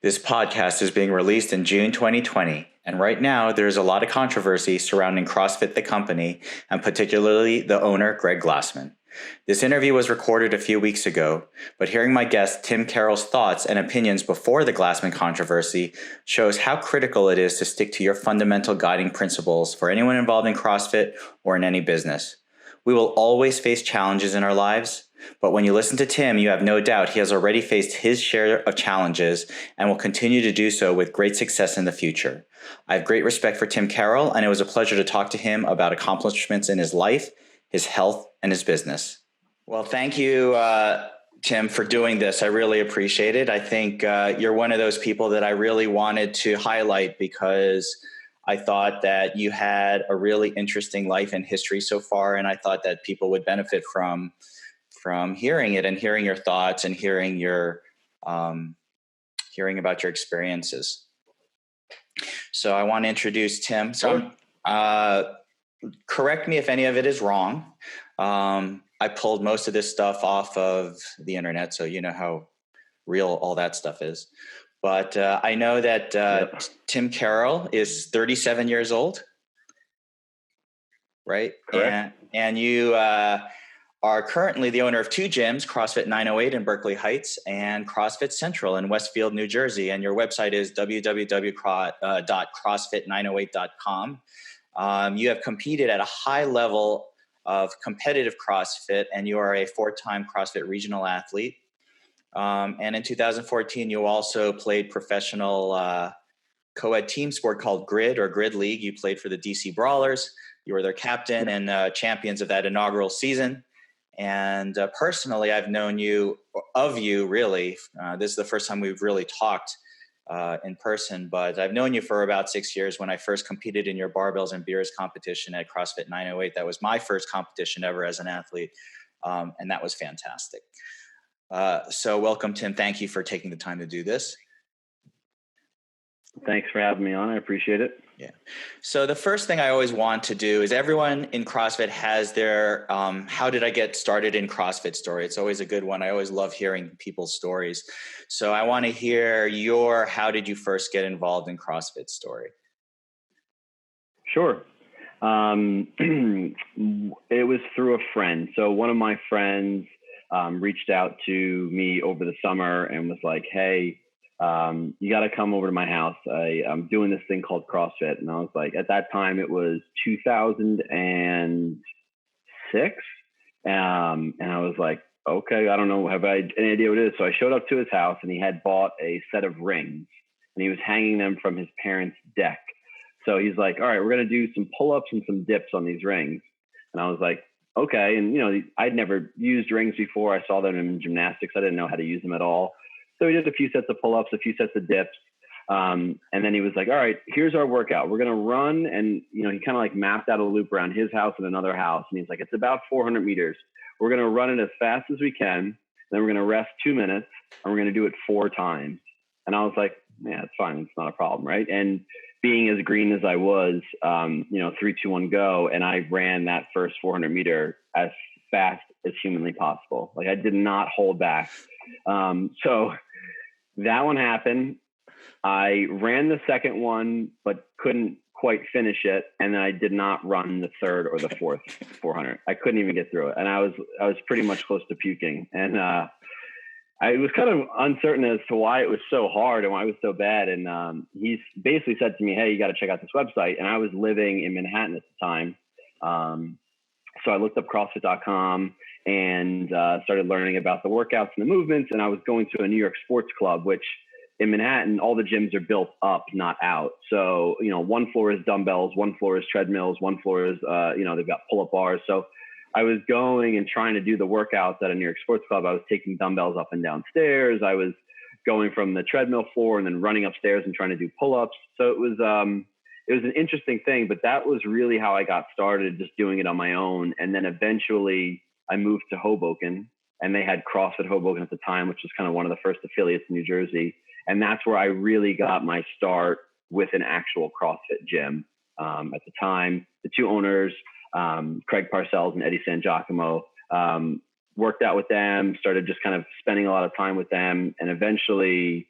This podcast is being released in June 2020, and right now there is a lot of controversy surrounding CrossFit the company, and particularly the owner, Greg Glassman. This interview was recorded a few weeks ago, but hearing my guest Tiim Carroll's thoughts and opinions before the Glassman controversy shows how critical it is to stick to your fundamental guiding principles for anyone involved in CrossFit or in any business. We will always face challenges in our lives, but when you listen to Tim, you have no doubt he has already faced his share of challenges and will continue to do so with great success in the future. I have great respect for Tiim Carroll, and it was a pleasure to talk to him about accomplishments in his life, his health, and his business. Well, thank you, Tim, for doing this. I really appreciate it. I think you're one of those people that I really wanted to highlight because I thought that you had a really interesting life and history so far, and I thought that people would benefit from hearing it and hearing your thoughts and hearing about your experiences. So I want to introduce Tim. So correct me if any of it is wrong. I pulled most of this stuff off of the internet, so you know how real all that stuff is. But I know that Tiim Carroll is 37 years old, right? Correct. And you are currently the owner of two gyms, CrossFit 908 in Berkeley Heights and CrossFit Central in Westfield, New Jersey. And your website is www.crossfit908.com. You have competed at a high level of competitive CrossFit, and you are a four-time CrossFit regional athlete. And in 2014, you also played professional co-ed team sport called Grid or Grid League. You played for the DC Brawlers. You were their captain and champions of that inaugural season. And personally, I've known you, really. This is the first time we've really talked in person, but I've known you for about 6 years. When I first competed in your barbells and beers competition at CrossFit 908, that was my first competition ever as an athlete. And that was fantastic. So welcome, Tim. Thank you for taking the time to do this. Thanks for having me on. I appreciate it. Yeah. So the first thing I always want to do is everyone in CrossFit has their how did I get started in CrossFit story. It's always a good one. I always love hearing people's stories. So I want to hear your how did you first get involved in CrossFit story? Sure. It was through a friend. So one of my friends reached out to me over the summer and was like, hey, you got to come over to my house. I'm doing this thing called CrossFit. And I was like, at that time it was 2006. And I was like, okay, I don't know. Have I any idea what it is? So I showed up to his house and he had bought a set of rings and he was hanging them from his parents' deck. So he's like, all right, we're going to do some pull-ups and some dips on these rings. And I was like, okay. And, I'd never used rings before. I saw them in gymnastics. I didn't know how to use them at all. So we did a few sets of pull-ups, a few sets of dips. And then he was like, all right, here's our workout. We're going to run. And, he kind of like mapped out a loop around his house and another house. And he's like, it's about 400 meters. We're going to run it as fast as we can. Then we're going to rest 2 minutes and we're going to do it 4 times. And I was like, yeah, it's fine. It's not a problem. Right. And being as green as I was, 3, 2, 1, go. And I ran that first 400 meter as fast as humanly possible. Like I did not hold back. So that one happened. I ran the second one, but couldn't quite finish it. And then I did not run the third or the fourth 400. I couldn't even get through it. And I was pretty much close to puking. And I was kind of uncertain as to why it was so hard and why it was so bad. And he basically said to me, hey, you got to check out this website. And I was living in Manhattan at the time. So I looked up CrossFit.com and started learning about the workouts and the movements. And I was going to a New York sports club, which in Manhattan, all the gyms are built up, not out. So, one floor is dumbbells, one floor is treadmills, one floor is, they've got pull-up bars. So I was going and trying to do the workouts at a New York sports club. I was taking dumbbells up and down stairs. I was going from the treadmill floor and then running upstairs and trying to do pull-ups. So it was an interesting thing, but that was really how I got started, just doing it on my own. And then eventually I moved to Hoboken, and they had CrossFit Hoboken at the time, which was kind of one of the first affiliates in New Jersey. And that's where I really got my start with an actual CrossFit gym. At the time, the two owners, Craig Parcells and Eddie San Giacomo, worked out with them, started just kind of spending a lot of time with them. And eventually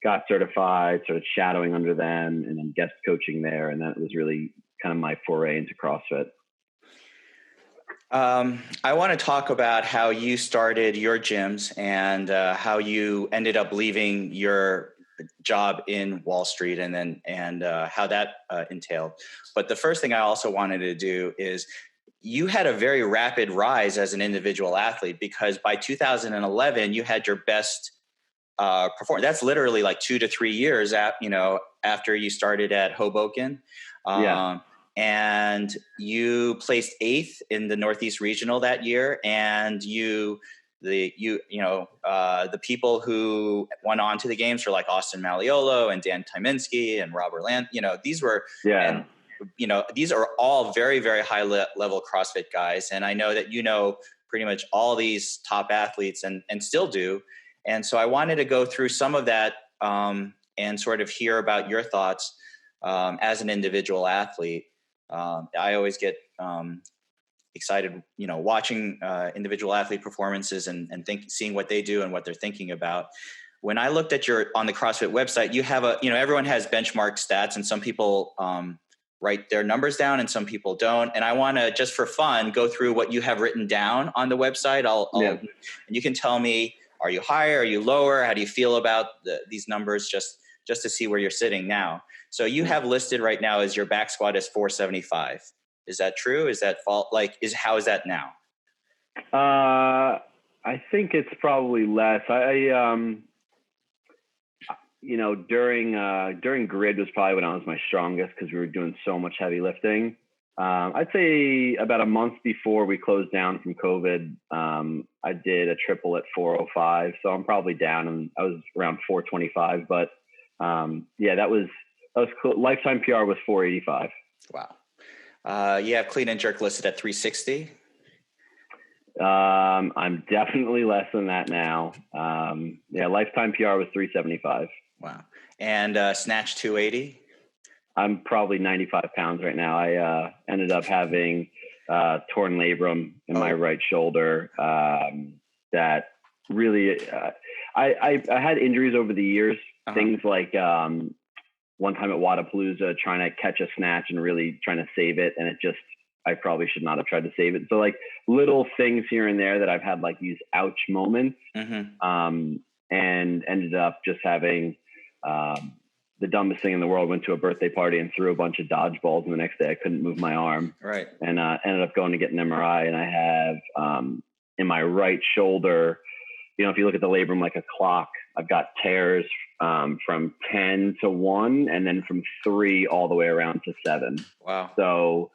got certified, started shadowing under them, and then guest coaching there. And that was really kind of my foray into CrossFit. I want to talk about how you started your gyms and how you ended up leaving your job in Wall Street and how that entailed. But the first thing I also wanted to do is you had a very rapid rise as an individual athlete, because by 2011 you had your best performance. That's literally like 2 to 3 years after you started at Hoboken. And you placed 8th in the Northeast Regional that year, and the people who went on to the games were like Austin Malleolo and Dan Tyminski and Robert Land. These were these are all very, very high level CrossFit guys, and I know that pretty much all these top athletes and still do. And so I wanted to go through some of that and sort of hear about your thoughts as an individual athlete. I always get excited, watching individual athlete performances and seeing what they do and what they're thinking about. When I looked at on the CrossFit website, you have everyone has benchmark stats, and some people write their numbers down and some people don't. And I want to, just for fun, go through what you have written down on the website. And you can tell me, are you higher? Are you lower? How do you feel about these numbers? Just to see where you're sitting now. So you have listed right now as your back squat is 475. Is that true? Is that how is that now? I think it's probably less. During grid was probably when I was my strongest, because we were doing so much heavy lifting. I'd say about a month before we closed down from COVID, I did a triple at 405. So I'm probably down, and I was around 425, but that was cool. Lifetime PR was 485. Wow. You have clean and jerk listed at 360. I'm definitely less than that now. Lifetime PR was 375. Wow. And snatch 280. I'm probably 95 pounds right now. I ended up having torn labrum in my right shoulder. That really, I had injuries over the years. Things like one time at Wadapalooza, trying to catch a snatch and really trying to save it, and I probably should not have tried to save it. So like little things here and there that I've had like these ouch moments, and ended up just having the dumbest thing in the world. Went to a birthday party and threw a bunch of dodgeballs, and the next day I couldn't move my arm. Right. And ended up going to get an MRI, and I have in my right shoulder, if you look at the labrum like a clock, I've got tears from 10 to 1, and then from 3 all the way around to 7. Wow. So,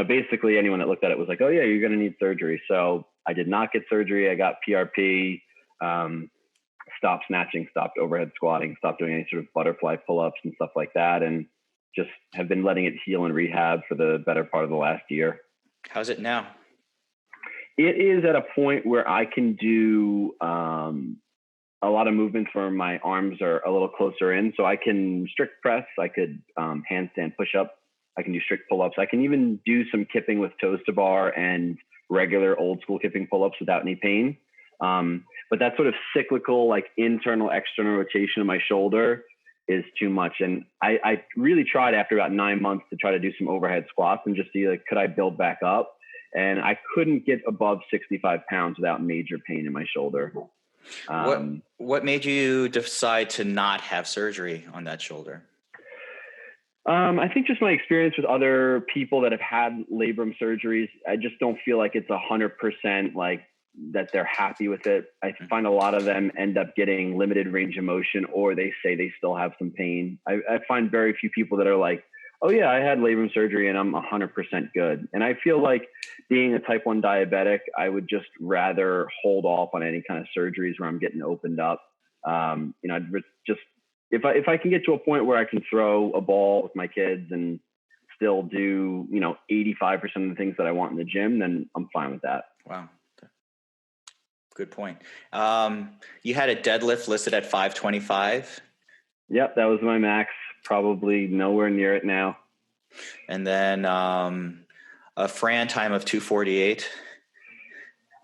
basically anyone that looked at it was like, oh yeah, you're going to need surgery. So I did not get surgery. I got PRP, stopped snatching, stopped overhead squatting, stopped doing any sort of butterfly pull-ups and stuff like that, and just have been letting it heal and rehab for the better part of the last year. How's it now? It is at a point where I can do a lot of movements where my arms are a little closer in. So I can strict press, I could handstand push-up, I can do strict pull-ups. I can even do some kipping with toes to bar and regular old school kipping pull-ups without any pain. But that sort of cyclical, like internal, external rotation of my shoulder is too much. And I really tried after about 9 months to try to do some overhead squats and just see, like, could I build back up? And I couldn't get above 65 pounds without major pain in my shoulder. What made you decide to not have surgery on that shoulder? I think just my experience with other people that have had labrum surgeries. I just don't feel like it's 100% like that they're happy with it. I find a lot of them end up getting limited range of motion, or they say they still have some pain. I find very few people that are like, oh yeah, I had labrum surgery and I'm 100% good. And I feel like, being a type 1 diabetic, I would just rather hold off on any kind of surgeries where I'm getting opened up. Just if I can get to a point where I can throw a ball with my kids and still do 85% of the things that I want in the gym, then I'm fine with that. Wow. Good point. You had a deadlift listed at 525. Yep, that was my max. Probably nowhere near it now. And then a Fran time of 248.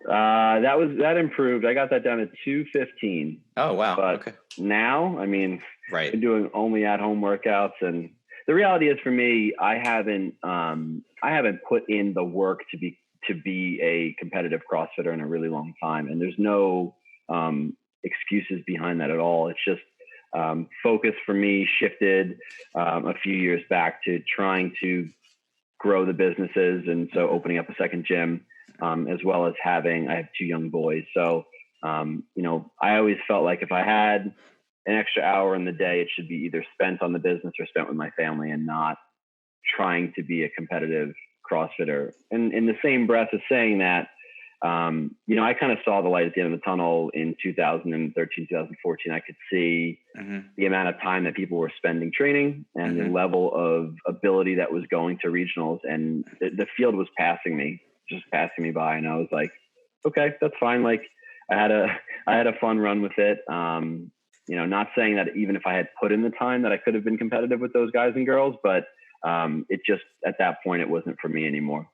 That improved. I got that down to 215. Oh, wow. But okay. now, I mean, Right. I'm doing only at home workouts, and the reality is for me, I haven't put in the work to be a competitive CrossFitter in a really long time. And there's no excuses behind that at all. It's just focus for me shifted a few years back to trying to grow the businesses. And so opening up a second gym, as well as I have 2 young boys. So, I always felt like if I had an extra hour in the day, it should be either spent on the business or spent with my family, and not trying to be a competitive CrossFitter. And in the same breath as saying that, I kind of saw the light at the end of the tunnel in 2013, 2014. I could see the amount of time that people were spending training and the level of ability that was going to regionals, and the field was passing me by. And I was like, okay, that's fine. Like I had a fun run with it. Not saying that even if I had put in the time that I could have been competitive with those guys and girls, but it just, at that point, it wasn't for me anymore.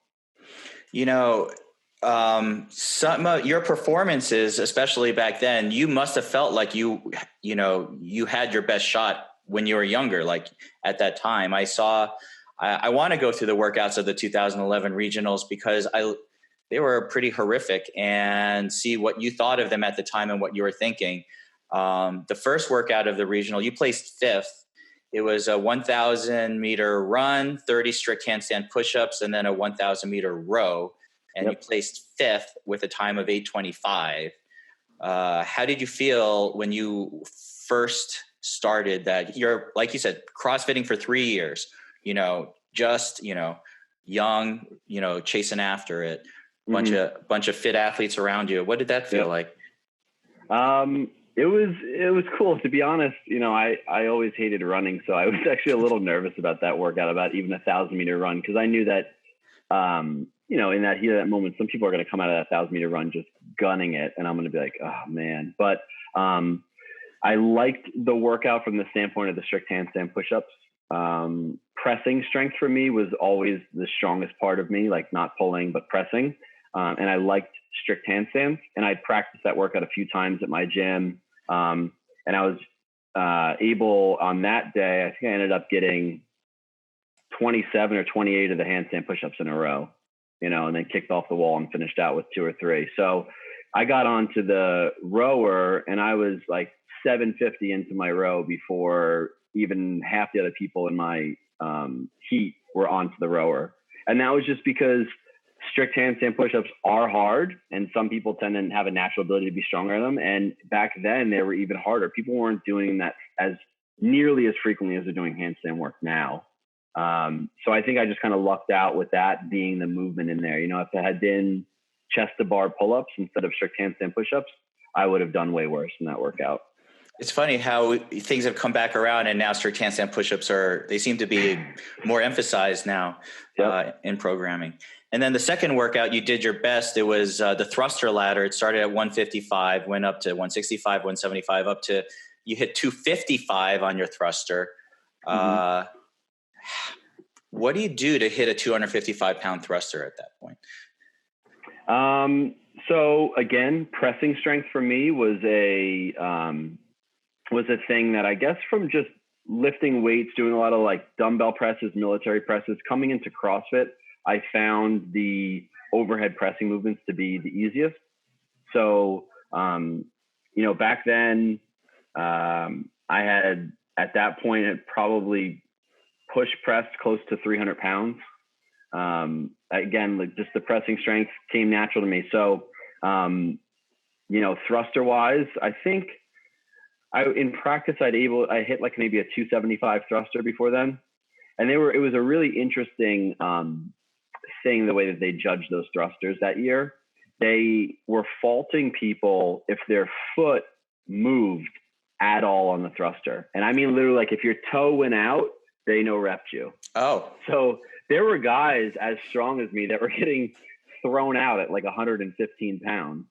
Some of your performances, especially back then, you must have felt like you had your best shot when you were younger. Like at that time, I want to go through the workouts of the 2011 regionals because they were pretty horrific, and see what you thought of them at the time and what you were thinking. The first workout of the regional, you placed 5th. It was a 1,000 meter run, 30 strict handstand push-ups, and then a 1,000 meter row. And you placed 5th with a time of 8:25. How did you feel when you first started that? You're, like you said, CrossFitting for 3 years, young, chasing after it, bunch of fit athletes around you. What did that feel like? It was cool, to be honest. I always hated running, so I was actually a little nervous about that workout, about even a 1,000 meter run, because I knew that, in that heat of that moment, some people are going to come out of that 1,000 meter run just gunning it, and I'm going to be like, oh man. But I liked the workout from the standpoint of the strict handstand push-ups. Pressing strength for me was always the strongest part of me, like not pulling, but pressing. And I liked strict handstands, and I'd practiced that workout a few times at my gym. And I was able on that day, I think I ended up getting 27 or 28 of the handstand push-ups in a row, and then kicked off the wall and finished out with 2 or 3. So I got onto the rower, and I was like 750 into my row before even half the other people in my heat were onto the rower. And that was just because strict handstand push-ups are hard, and some people tend to have a natural ability to be stronger at them. And back then they were even harder. People weren't doing that as nearly as frequently as they're doing handstand work now. So I think I just kind of lucked out with that being the movement in there. If it had been chest to bar pull-ups instead of strict handstand push-ups, I would have done way worse in that workout. It's funny how things have come back around, and now strict handstand push-ups they seem to be more emphasized now in programming. And then the second workout, you did your best. It was the thruster ladder. It started at 155, went up to 165, 175, up to, you hit 255 on your thruster. What do you do to hit a 255-pound thruster at that point? So again, pressing strength for me was a thing that I guess from just lifting weights, doing a lot of like dumbbell presses, military presses, coming into CrossFit, I found the overhead pressing movements to be the easiest. So, back then, I had, at that point, had probably push pressed close to 300 pounds. Again, like just the pressing strength came natural to me. So, thruster wise, I think in practice, I hit like maybe a 275 thruster before then. And it was a really interesting, thing, the way that they judged those thrusters that year. They were faulting people if their foot moved at all on the thruster. And I mean, literally, like if your toe went out, they no-repped you. Oh. So there were guys as strong as me that were getting thrown out at like 115 pounds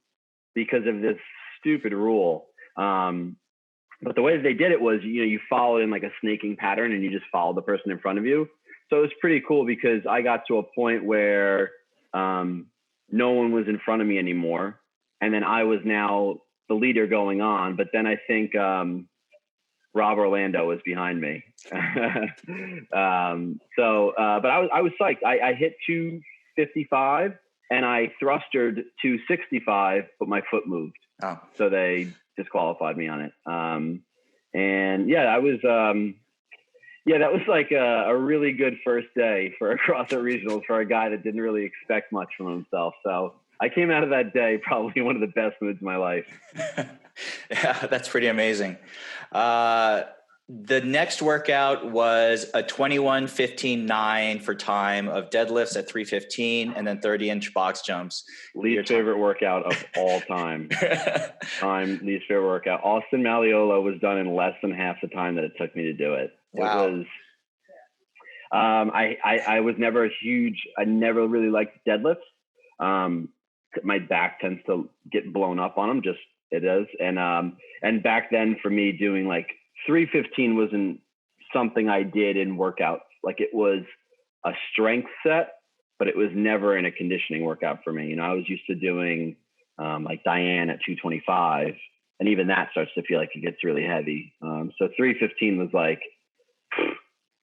because of this stupid rule. But the way that they did it was, you followed in like a snaking pattern, and you just followed the person in front of you. So it was pretty cool because I got to a point where no one was in front of me anymore. And then I was now the leader going on. But then I think Rob Orlando was behind me. But I was psyched. I hit 255 and I thrustered 265, but my foot moved. Oh. So they disqualified me on it. And yeah, I was, that was like a really good first day for a CrossFit Regionals for a guy that didn't really expect much from himself. So I came out of that day probably one of the best moods of my life. Yeah, that's pretty amazing. The next workout was a 21-15-9 for time of deadlifts at 315 and then 30-inch box jumps. Least favorite workout of all time. Least favorite workout. Austin Malleolo was done in less than half the time that it took me to do it. Wow. It was, I was never I never really liked deadlifts. My back tends to get blown up on them, just it is. And back then for me doing like 315 wasn't something I did in workouts. Like it was a strength set, but it was never in a conditioning workout for me. You know, I was used to doing like Diane at 225, and even that starts to feel like it gets really heavy. So 315 was like,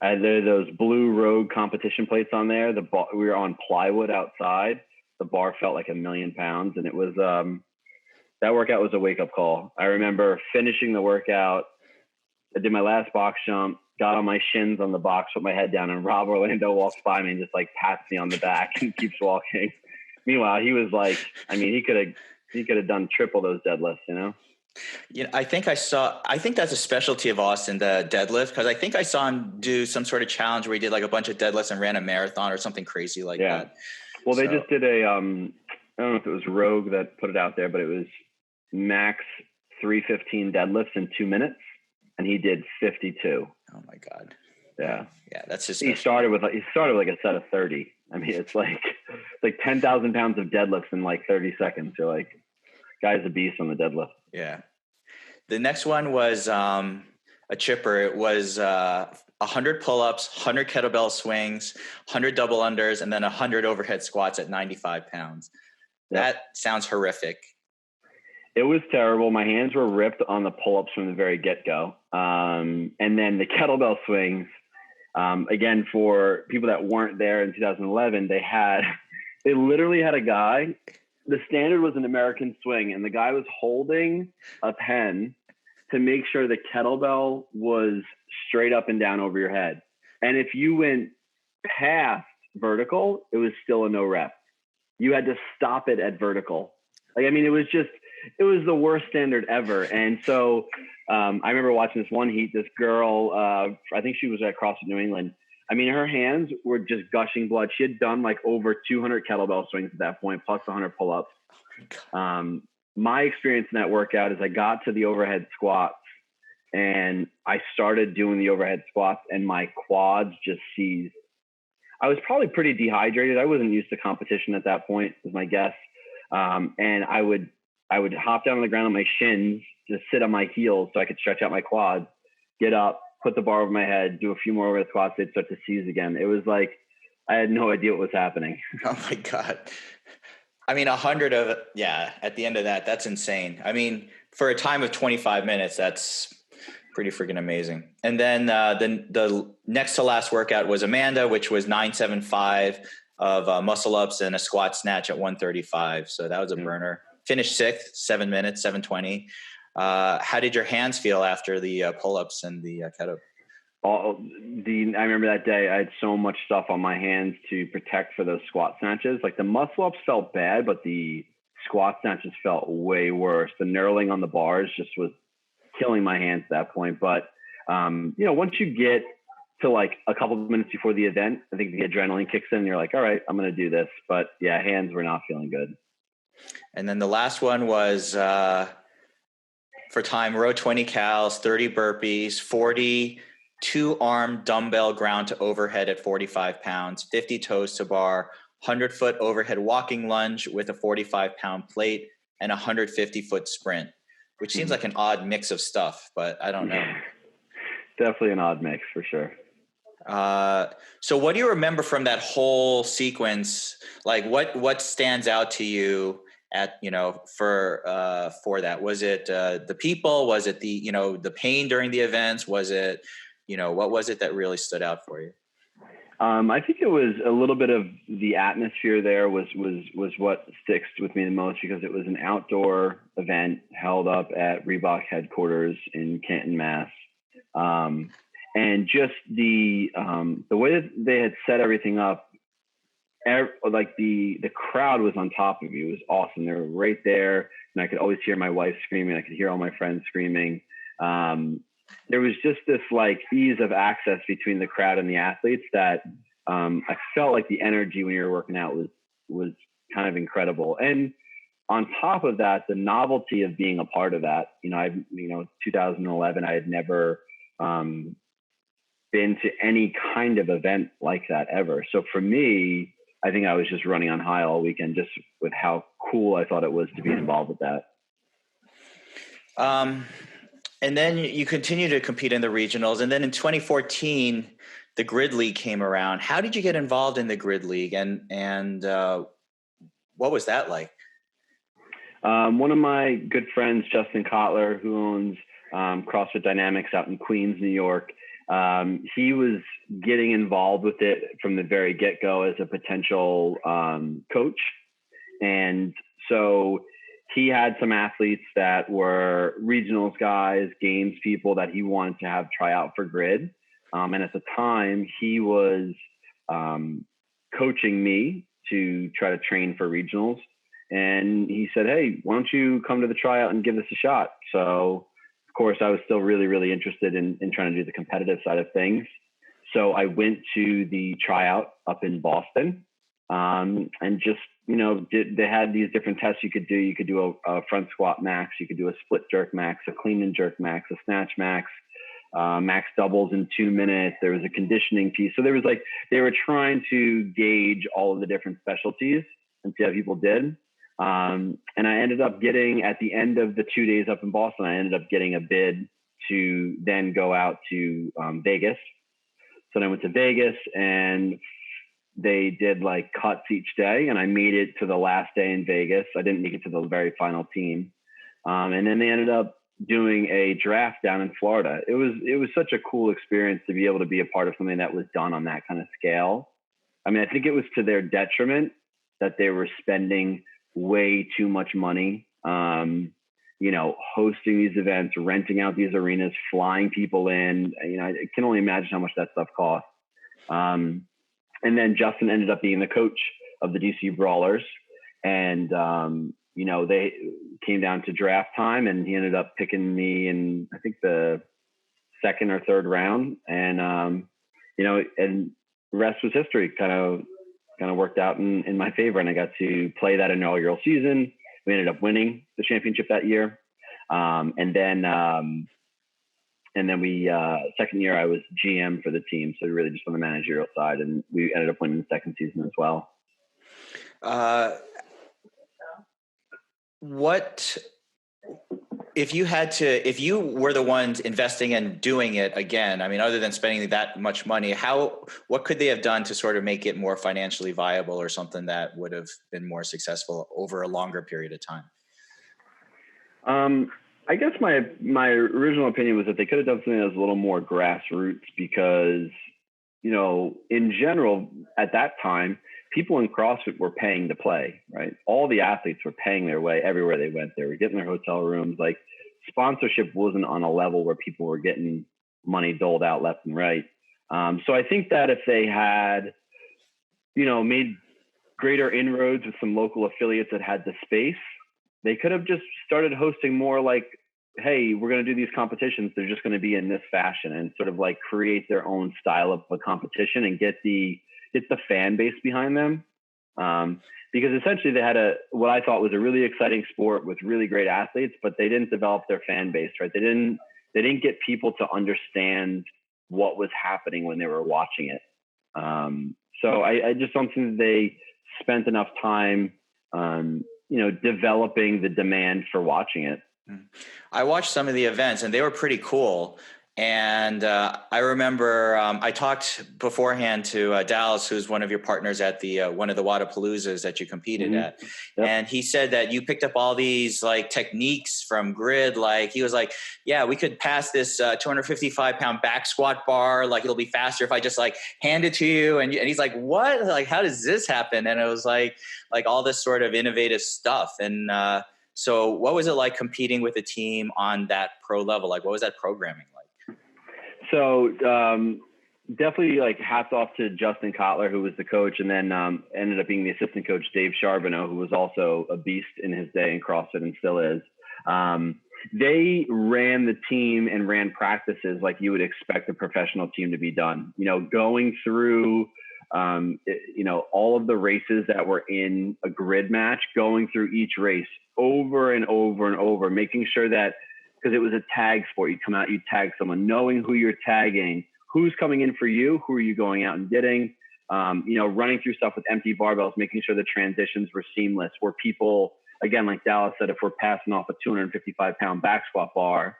there those blue Rogue competition plates on there. We were on plywood outside. The bar felt like 1,000,000 pounds, and it was that workout was a wake up call. I remember finishing the workout. I did my last box jump, got on my shins on the box, put my head down, and Rob Orlando walks by me and just like pats me on the back and keeps walking. Meanwhile, he was like, I mean, he could have done triple those deadlifts, you know? Yeah, I think that's a specialty of Austin, the deadlift, because I think I saw him do some sort of challenge where he did like a bunch of deadlifts and ran a marathon or something crazy like that. Well, they just did I don't know if it was Rogue that put it out there, but it was max 315 deadlifts in 2 minutes. And he did 52. Oh my God. Yeah. Yeah. That's just, he started with like a set of 30. I mean, it's like 10,000 pounds of deadlifts in like 30 seconds. You're like, guy's a beast on the deadlift. Yeah. The next one was a chipper. It was 100 pull-ups, 100 kettlebell swings, 100 double unders, and then 100 overhead squats at 95 pounds. Yep. That sounds horrific. It was terrible. My hands were ripped on the pull-ups from the very get-go. And then the kettlebell swings, again, for people that weren't there in 2011, they literally had a guy. The standard was an American swing, and the guy was holding a pen to make sure the kettlebell was straight up and down over your head. And if you went past vertical, it was still a no rep. You had to stop it at vertical. Like, I mean, it was the worst standard ever. And so I remember watching this one heat, this girl, I think she was at CrossFit New England. I mean, her hands were just gushing blood. She had done like over 200 kettlebell swings at that point, plus 100 pull-ups. My experience in that workout is I got to the overhead squats and I started doing the overhead squats and my quads just seized. I was probably pretty dehydrated. I wasn't used to competition at that point, is my guess. And I would hop down on the ground on my shins, just sit on my heels so I could stretch out my quads, get up, put the bar over my head, do a few more overhead squats, they'd start to seize again. It was like, I had no idea what was happening. Oh my God. I mean, 100 of it. Yeah. At the end of that, that's insane. I mean, for a time of 25 minutes, that's pretty freaking amazing. And then the next to last workout was Amanda, which was 975 of muscle ups and a squat snatch at 135. So that was a burner. Finished 6th, 7 minutes, 720. How did your hands feel after the pull-ups and the kettlebell? I remember that day I had so much stuff on my hands to protect for those squat snatches. Like the muscle ups felt bad, but the squat snatches felt way worse. The knurling on the bars just was killing my hands at that point. But once you get to like a couple of minutes before the event, I think the adrenaline kicks in and you're like, all right, I'm going to do this. But yeah, hands were not feeling good. And then the last one was for time, row 20 cals, 30 burpees, 40 two-arm dumbbell ground to overhead at 45 pounds, 50 toes to bar, 100-foot overhead walking lunge with a 45-pound plate, and a 150-foot sprint, which seems like an odd mix of stuff, but I don't know. Definitely an odd mix for sure. So what do you remember from that whole sequence? Like what stands out to you at, for that? Was it the people? Was it the pain during the events? Was it, what was it that really stood out for you? I think it was a little bit of the atmosphere there was what sticks with me the most, because it was an outdoor event held up at Reebok headquarters in Canton, Mass. And just the way that they had set everything up, like the crowd was on top of you. It was awesome. They were right there, and I could always hear my wife screaming. I could hear all my friends screaming. There was just this like ease of access between the crowd and the athletes that I felt like the energy when you were working out was kind of incredible. And on top of that, the novelty of being a part of that. 2011, I had never been to any kind of event like that ever. So for me, I think I was just running on high all weekend, just with how cool I thought it was to be involved with that. And then you continue to compete in the regionals. And then in 2014, the Grid League came around. How did you get involved in the Grid League? And what was that like? One of my good friends, Justin Kotler, who owns CrossFit Dynamics out in Queens, New York, he was getting involved with it from the very get-go as a potential coach. And so he had some athletes that were regionals guys, games people that he wanted to have try out for Grid. And at the time, he was coaching me to try to train for regionals. And he said, hey, why don't you come to the tryout and give this a shot? So, of course, I was still really, really interested in trying to do the competitive side of things. So I went to the tryout up in Boston and just, they had these different tests you could do. You could do a front squat max. You could do a split jerk max, a clean and jerk max, a snatch max, max doubles in 2 minutes. There was a conditioning piece. So there was they were trying to gauge all of the different specialties and see how people did. And I ended up getting, at the end of the 2 days up in Boston, I ended up getting a bid to then go out to Vegas. So then I went to Vegas, and they did cuts each day, and I made it to the last day in Vegas. I didn't make it to the very final team. And then they ended up doing a draft down in Florida. It was such a cool experience to be able to be a part of something that was done on that kind of scale. I mean, I think it was to their detriment that they were spending way too much money, hosting these events, renting out these arenas, flying people in. I can only imagine how much that stuff costs. And then Justin ended up being the coach of the DC Brawlers. And, they came down to draft time, and he ended up picking me in, I think, the second or third round. And, and the rest was history. Kind of worked out in my favor, and I got to play that inaugural season. We ended up winning the championship that year. And then we, second year, I was GM for the team. So really just on the managerial side, and we ended up winning the second season as well. What if you were the ones investing and doing it again? I mean, other than spending that much money, what could they have done to sort of make it more financially viable, or something that would have been more successful over a longer period of time? I guess my original opinion was that they could have done something that was a little more grassroots, because, in general, at that time, people in CrossFit were paying to play, right? All the athletes were paying their way everywhere they went. They were getting their hotel rooms. Sponsorship wasn't on a level where people were getting money doled out left and right. So I think that if they had, made greater inroads with some local affiliates that had the space, they could have just started hosting more hey, we're going to do these competitions. They're just going to be in this fashion, and sort of create their own style of a competition and get the fan base behind them. Because essentially they had what I thought was a really exciting sport with really great athletes, but they didn't develop their fan base, right? They didn't get people to understand what was happening when they were watching it. So I just don't think they spent enough time, developing the demand for watching it. I watched some of the events, and they were pretty cool. And I remember I talked beforehand to Dallas, who's one of your partners at the one of the Wadapaloozas that you competed at. Yep. And he said that you picked up all these like techniques from grid. Like he was like, yeah, we could pass this 255-pound back squat bar. Like it'll be faster if I just like hand it to you. And he's like, what? Like, how does this happen? And it was like all this sort of innovative stuff. And so what was it like competing with a team on that pro level? Like, what was that programming like? So definitely like hats off to Justin Kotler, who was the coach, and then ended up being the assistant coach, Dave Charbonneau, who was also a beast in his day in CrossFit and still is. They ran the team and ran practices like you would expect a professional team to be done. You know, going through, all of the races that were in a grid match, going through each race over and over and over, making sure that, because it was a tag sport, you'd come out, you'd tag someone, knowing who you're tagging, who's coming in for you, who are you going out and getting, running through stuff with empty barbells, making sure the transitions were seamless, where people, again, like Dallas said, if we're passing off a 255-pound back squat bar,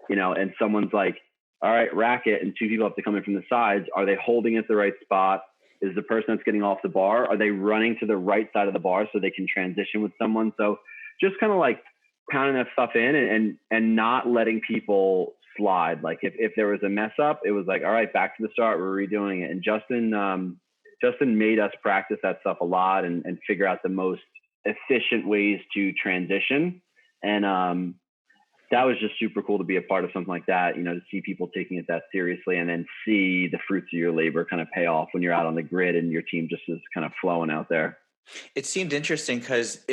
and someone's like, all right, rack it, and two people have to come in from the sides, are they holding it the right spot? Is the person that's getting off the bar, are they running to the right side of the bar so they can transition with someone? So just kind of like pounding that stuff in and not letting people slide. Like if there was a mess up, it was like, all right, back to the start, we're redoing it. And Justin made us practice that stuff a lot and figure out the most efficient ways to transition. And that was just super cool to be a part of something like that, to see people taking it that seriously and then see the fruits of your labor kind of pay off when you're out on the grid and your team just is kind of flowing out there. It seemed interesting because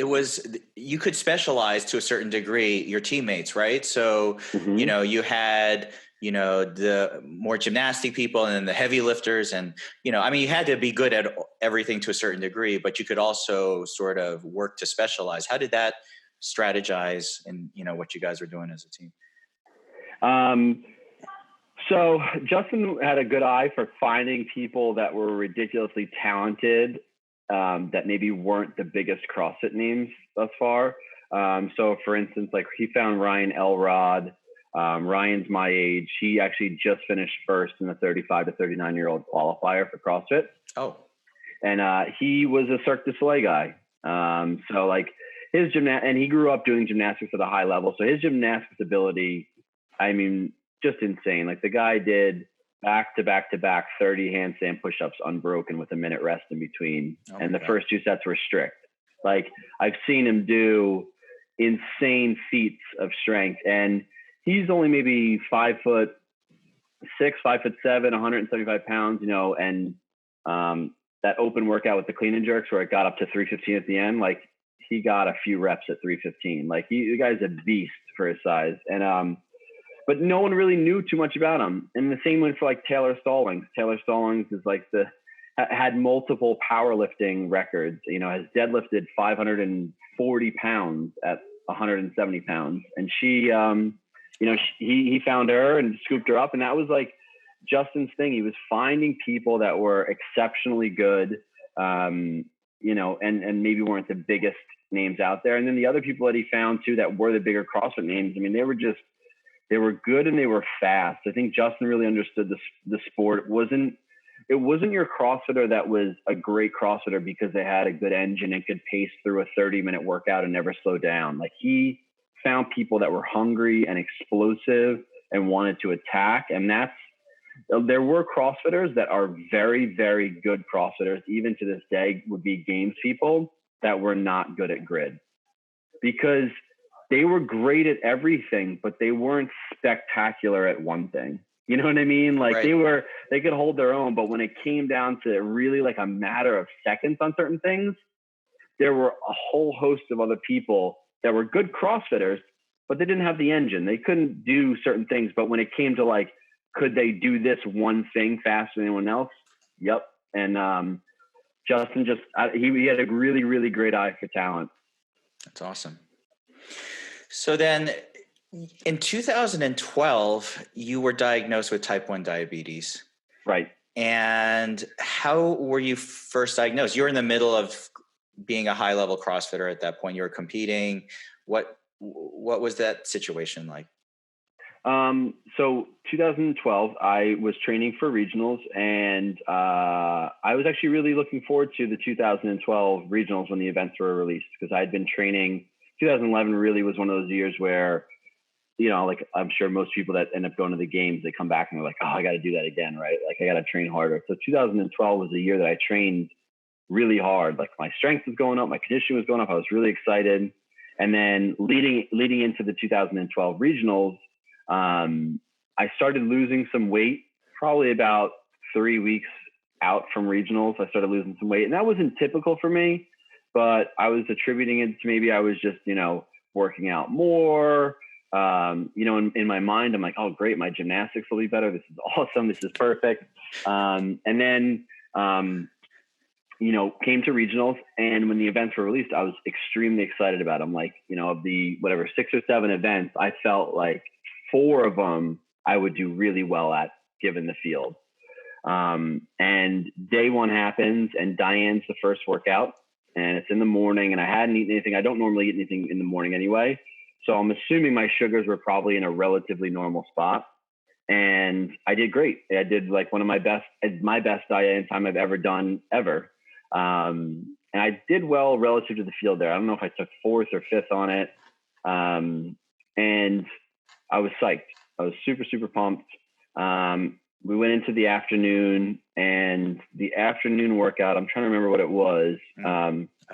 you could specialize to a certain degree, your teammates, right? So, you had, the more gymnastic people and then the heavy lifters. And, you had to be good at everything to a certain degree, but you could also sort of work to specialize. How did that strategize in, what you guys were doing as a team? So Justin had a good eye for finding people that were ridiculously talented, that maybe weren't the biggest CrossFit names thus far. So for instance, like he found Ryan Elrod. Ryan's my age. He actually just finished first in the 35 to 39-year-old qualifier for CrossFit. Oh. And he was a Cirque du Soleil guy. So like his and he grew up doing gymnastics at a high level. So his gymnastics ability, just insane. Like the guy did back to back 30 handstand push-ups unbroken with a minute rest in between. Oh, and the first two sets were strict. Like I've seen him do insane feats of strength, and he's only maybe 5'6", 5'7", 175 pounds, and that open workout with the clean and jerks where it got up to 315 at the end, like he got a few reps at 315. Like the guy's a beast for his size. And but no one really knew too much about him. And the same went for like Taylor Stallings. Taylor Stallings is like had multiple powerlifting records, has deadlifted 540 pounds at 170 pounds. And she, he found her and scooped her up. And that was like Justin's thing. He was finding people that were exceptionally good, and maybe weren't the biggest names out there. And then the other people that he found too, that were the bigger CrossFit names. They were good and they were fast. I think Justin really understood the sport. It wasn't your CrossFitter that was a great CrossFitter because they had a good engine and could pace through a 30-minute workout and never slow down. Like he found people that were hungry and explosive and wanted to attack. And there were CrossFitters that are very, very good CrossFitters, even to this day, would be games people that were not good at grid because they were great at everything, but they weren't spectacular at one thing. You know what I mean? Like right. They could hold their own, but when it came down to really like a matter of seconds on certain things, there were a whole host of other people that were good CrossFitters, but they didn't have the engine. They couldn't do certain things. But when it came to like, could they do this one thing faster than anyone else? Yep. And Justin he had a really, really great eye for talent. That's awesome. So then in 2012, you were diagnosed with type 1 diabetes. Right. And how were you first diagnosed? You were in the middle of being a high-level CrossFitter at that point. You were competing. What was that situation like? So 2012, I was training for regionals, and I was actually really looking forward to the 2012 regionals when the events were released, because I had been training. 2011 really was one of those years where, like I'm sure most people that end up going to the games, they come back and they're like, oh, I got to do that again, right? Like I got to train harder. So 2012 was the year that I trained really hard. Like my strength was going up, my conditioning was going up. I was really excited. And then leading into the 2012 regionals, I started losing some weight probably about 3 weeks out from regionals. I started losing some weight, and that wasn't typical for me, but I was attributing it to maybe I was just, working out more. In my mind, I'm like, oh, great. My gymnastics will be better. This is awesome. This is perfect. And then, came to regionals, and when the events were released, I was extremely excited about them. Like, of the 6 or 7 events, I felt like 4 of them I would do really well at given the field. And day 1 happens, and Diane's the first workout, and it's in the morning, and I hadn't eaten anything. I don't normally eat anything in the morning anyway. So I'm assuming my sugars were probably in a relatively normal spot. And I did great. I did like my best diet time I've ever done ever. And I did well relative to the field there. I don't know if I took 4th or 5th on it. And I was psyched. I was super, super pumped. We went into the afternoon, and the afternoon workout, I'm trying to remember what it was. I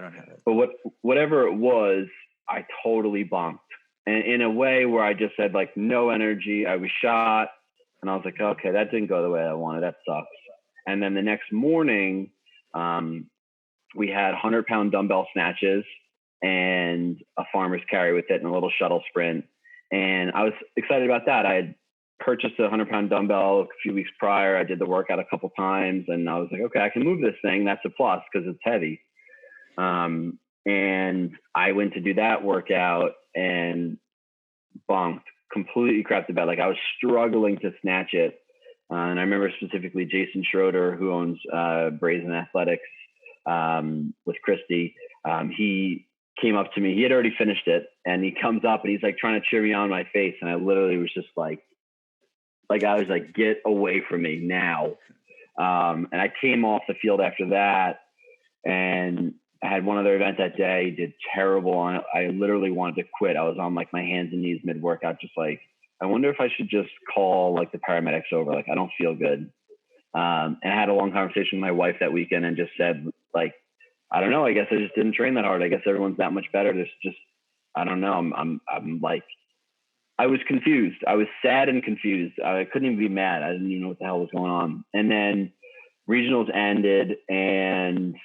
don't have it. But whatever it was, I totally bonked. And in a way where I just had like no energy. I was shot, and I was like, okay, that didn't go the way I wanted. That sucks. And then the next morning, we had 100-pound dumbbell snatches and a farmer's carry with it and a little shuttle sprint. And I was excited about that. I had purchased a 100-pound dumbbell a few weeks prior. I did the workout a couple times, and I was like, okay, I can move this thing. That's a plus because it's heavy. And I went to do that workout and bonked, completely crapped the bed. Like I was struggling to snatch it. And I remember specifically Jason Schroeder, who owns Brazen Athletics with Christy. He came up to me. He had already finished it, and he comes up and he's like trying to cheer me on in my face. And I literally was just like I was like, get away from me now. And I came off the field after that, and I had one other event that day, did terrible on it. I literally wanted to quit. I was on like my hands and knees mid workout, just like, I wonder if I should just call like the paramedics over. Like, I don't feel good. And I had a long conversation with my wife that weekend and just said, like, I don't know. I guess I just didn't train that hard. I guess everyone's that much better. There's just, I don't know. I'm like, I was confused. I was sad and confused. I couldn't even be mad. I didn't even know what the hell was going on. And then regionals ended, and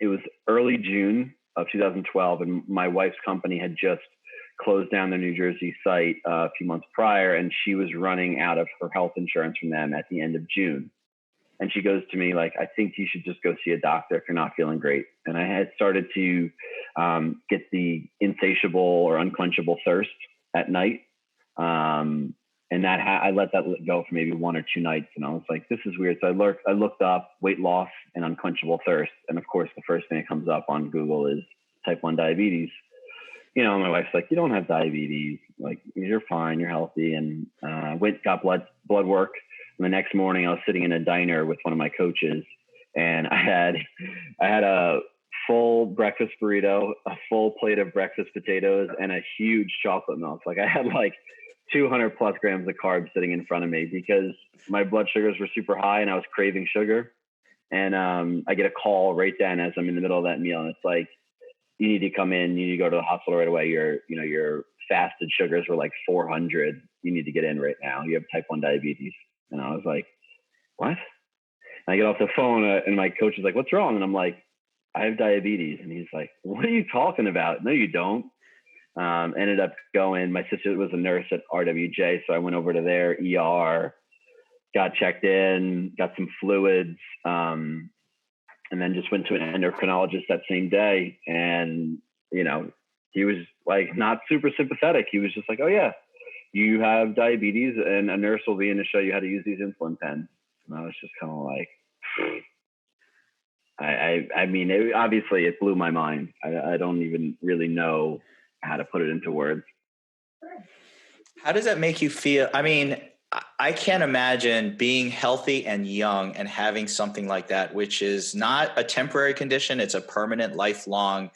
it was early June of 2012, and my wife's company had just closed down their New Jersey site a few months prior, and she was running out of her health insurance from them at the end of June. And she goes to me like, I think you should just go see a doctor if you're not feeling great. And I had started to get the insatiable or unquenchable thirst at night. And that I let that go for maybe 1 or 2 nights. And I was like, this is weird. So I looked up weight loss and unquenchable thirst. And of course, the first thing that comes up on Google is type 1 diabetes. My wife's like, you don't have diabetes. Like, you're fine. You're healthy. And got blood work. And the next morning I was sitting in a diner with one of my coaches, and I had a full breakfast burrito, a full plate of breakfast potatoes, and a huge chocolate milk. Like I had like 200 plus grams of carbs sitting in front of me because my blood sugars were super high and I was craving sugar. And I get a call right then as I'm in the middle of that meal, and it's like, you need to come in, you need to go to the hospital right away. Your fasted sugars were like 400. You need to get in right now. You have type 1 diabetes. And I was like, what? And I get off the phone and my coach is like, what's wrong? And I'm like, I have diabetes. And he's like, what are you talking about? No, you don't. Ended up going, my sister was a nurse at RWJ. So I went over to their ER, got checked in, got some fluids, and then just went to an endocrinologist that same day. And, he was like, not super sympathetic. He was just like, oh yeah, you have diabetes, and a nurse will be in to show you how to use these insulin pens. And I was just kind of like, I mean, obviously it blew my mind. I don't even really know how to put it into words. How does that make you feel? I mean, I can't imagine being healthy and young and having something like that, which is not a temporary condition. It's a permanent, lifelong.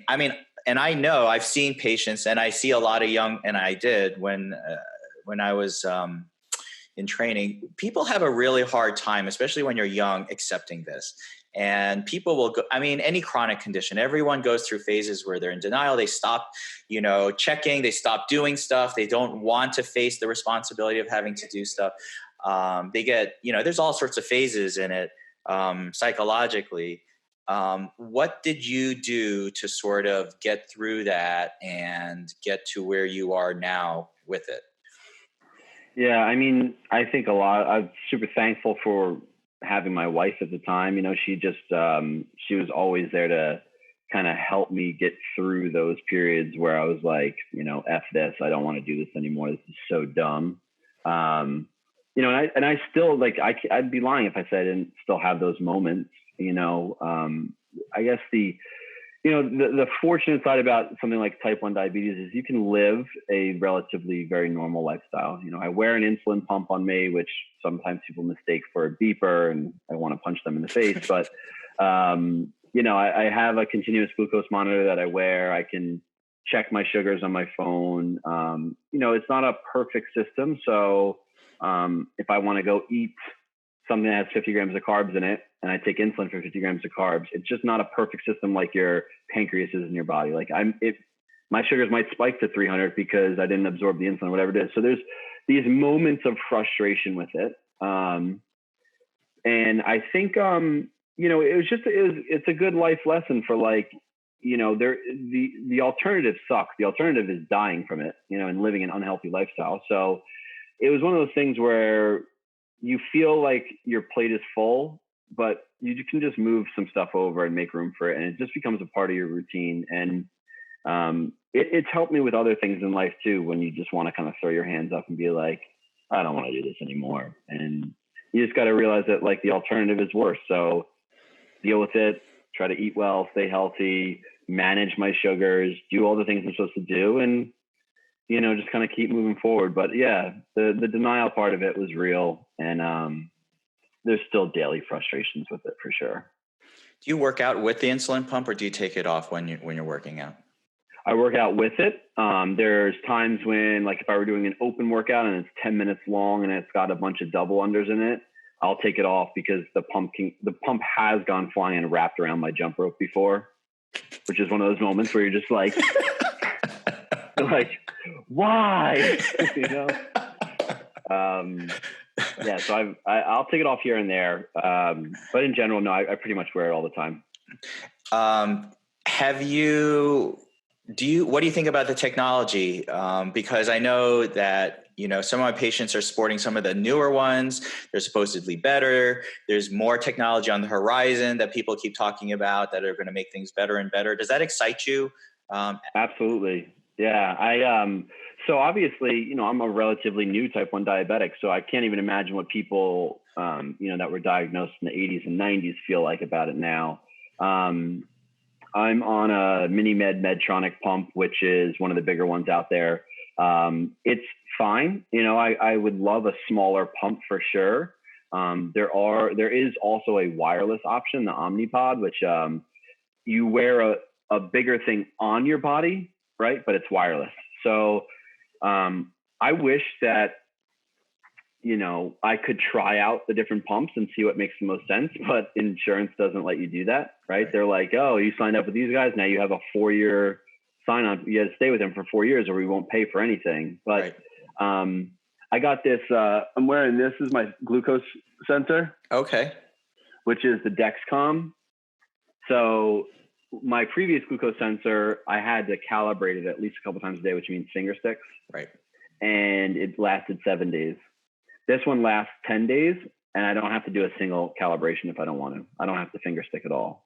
I mean, and I know I've seen patients, and I see a lot of young, and I did when I was in training. People have a really hard time, especially when you're young, accepting this. And people will go, I mean, any chronic condition, everyone goes through phases where they're in denial. They stop, checking, they stop doing stuff. They don't want to face the responsibility of having to do stuff. They get, there's all sorts of phases in it psychologically. What did you do to sort of get through that and get to where you are now with it? Yeah, I mean, I think a lot. I'm super thankful for having my wife at the time. She just she was always there to kind of help me get through those periods where I was like, F this, I don't want to do this anymore. This is so dumb. And I still I'd be lying if I said I didn't still have those moments. I guess the fortunate side about something like type 1 diabetes is you can live a relatively very normal lifestyle. I wear an insulin pump on me, which sometimes people mistake for a beeper, and I want to punch them in the face. But, I have a continuous glucose monitor that I wear. I can check my sugars on my phone. It's not a perfect system. So if I want to go eat something that has 50 grams of carbs in it, and I take insulin for 50 grams of carbs, it's just not a perfect system like your pancreas is in your body. Like my sugars might spike to 300 because I didn't absorb the insulin, whatever it is. So there's these moments of frustration with it. And I think, it's a good life lesson for the alternative sucks. The alternative is dying from it, and living an unhealthy lifestyle. So it was one of those things where you feel like your plate is full, but you can just move some stuff over and make room for it. And it just becomes a part of your routine. And it's helped me with other things in life too, when you just want to kind of throw your hands up and be like, I don't want to do this anymore. And you just got to realize that the alternative is worse. So deal with it, try to eat well, stay healthy, manage my sugars, do all the things I'm supposed to do. And just kind of keep moving forward. But yeah, the denial part of it was real. And there's still daily frustrations with it for sure. Do you work out with the insulin pump, or do you take it off when you're working out? I work out with it. There's times when, if I were doing an open workout and it's 10 minutes long and it's got a bunch of double unders in it, I'll take it off because the pump has gone flying and wrapped around my jump rope before, which is one of those moments where you're just like, why? Yeah, so I'll take it off here and there, but in general, no, I pretty much wear it all the time. What do you think about the technology? Because I know that some of my patients are sporting some of the newer ones. They're supposedly better. There's more technology on the horizon that people keep talking about that are going to make things better and better. Does that excite you? Absolutely. Yeah, so obviously, I'm a relatively new type 1 diabetic, so I can't even imagine what people, that were diagnosed in the 80s and 90s feel like about it now. I'm on a Mini-Med Medtronic pump, which is one of the bigger ones out there. It's fine. I would love a smaller pump for sure. There is also a wireless option, the Omnipod, which you wear a bigger thing on your body, right? But it's wireless. So I wish that, I could try out the different pumps and see what makes the most sense, but insurance doesn't let you do that, right? They're like, oh, you signed up with these guys. Now you have a 4-year sign on. You have to stay with them for 4 years or we won't pay for anything. But I got this, I'm wearing this is my glucose sensor. Okay. Which is the Dexcom. So my previous glucose sensor, I had to calibrate it at least a couple times a day, which means finger sticks. Right. And it lasted 7 days. This one lasts 10 days, and I don't have to do a single calibration if I don't want to. I don't have to finger stick at all.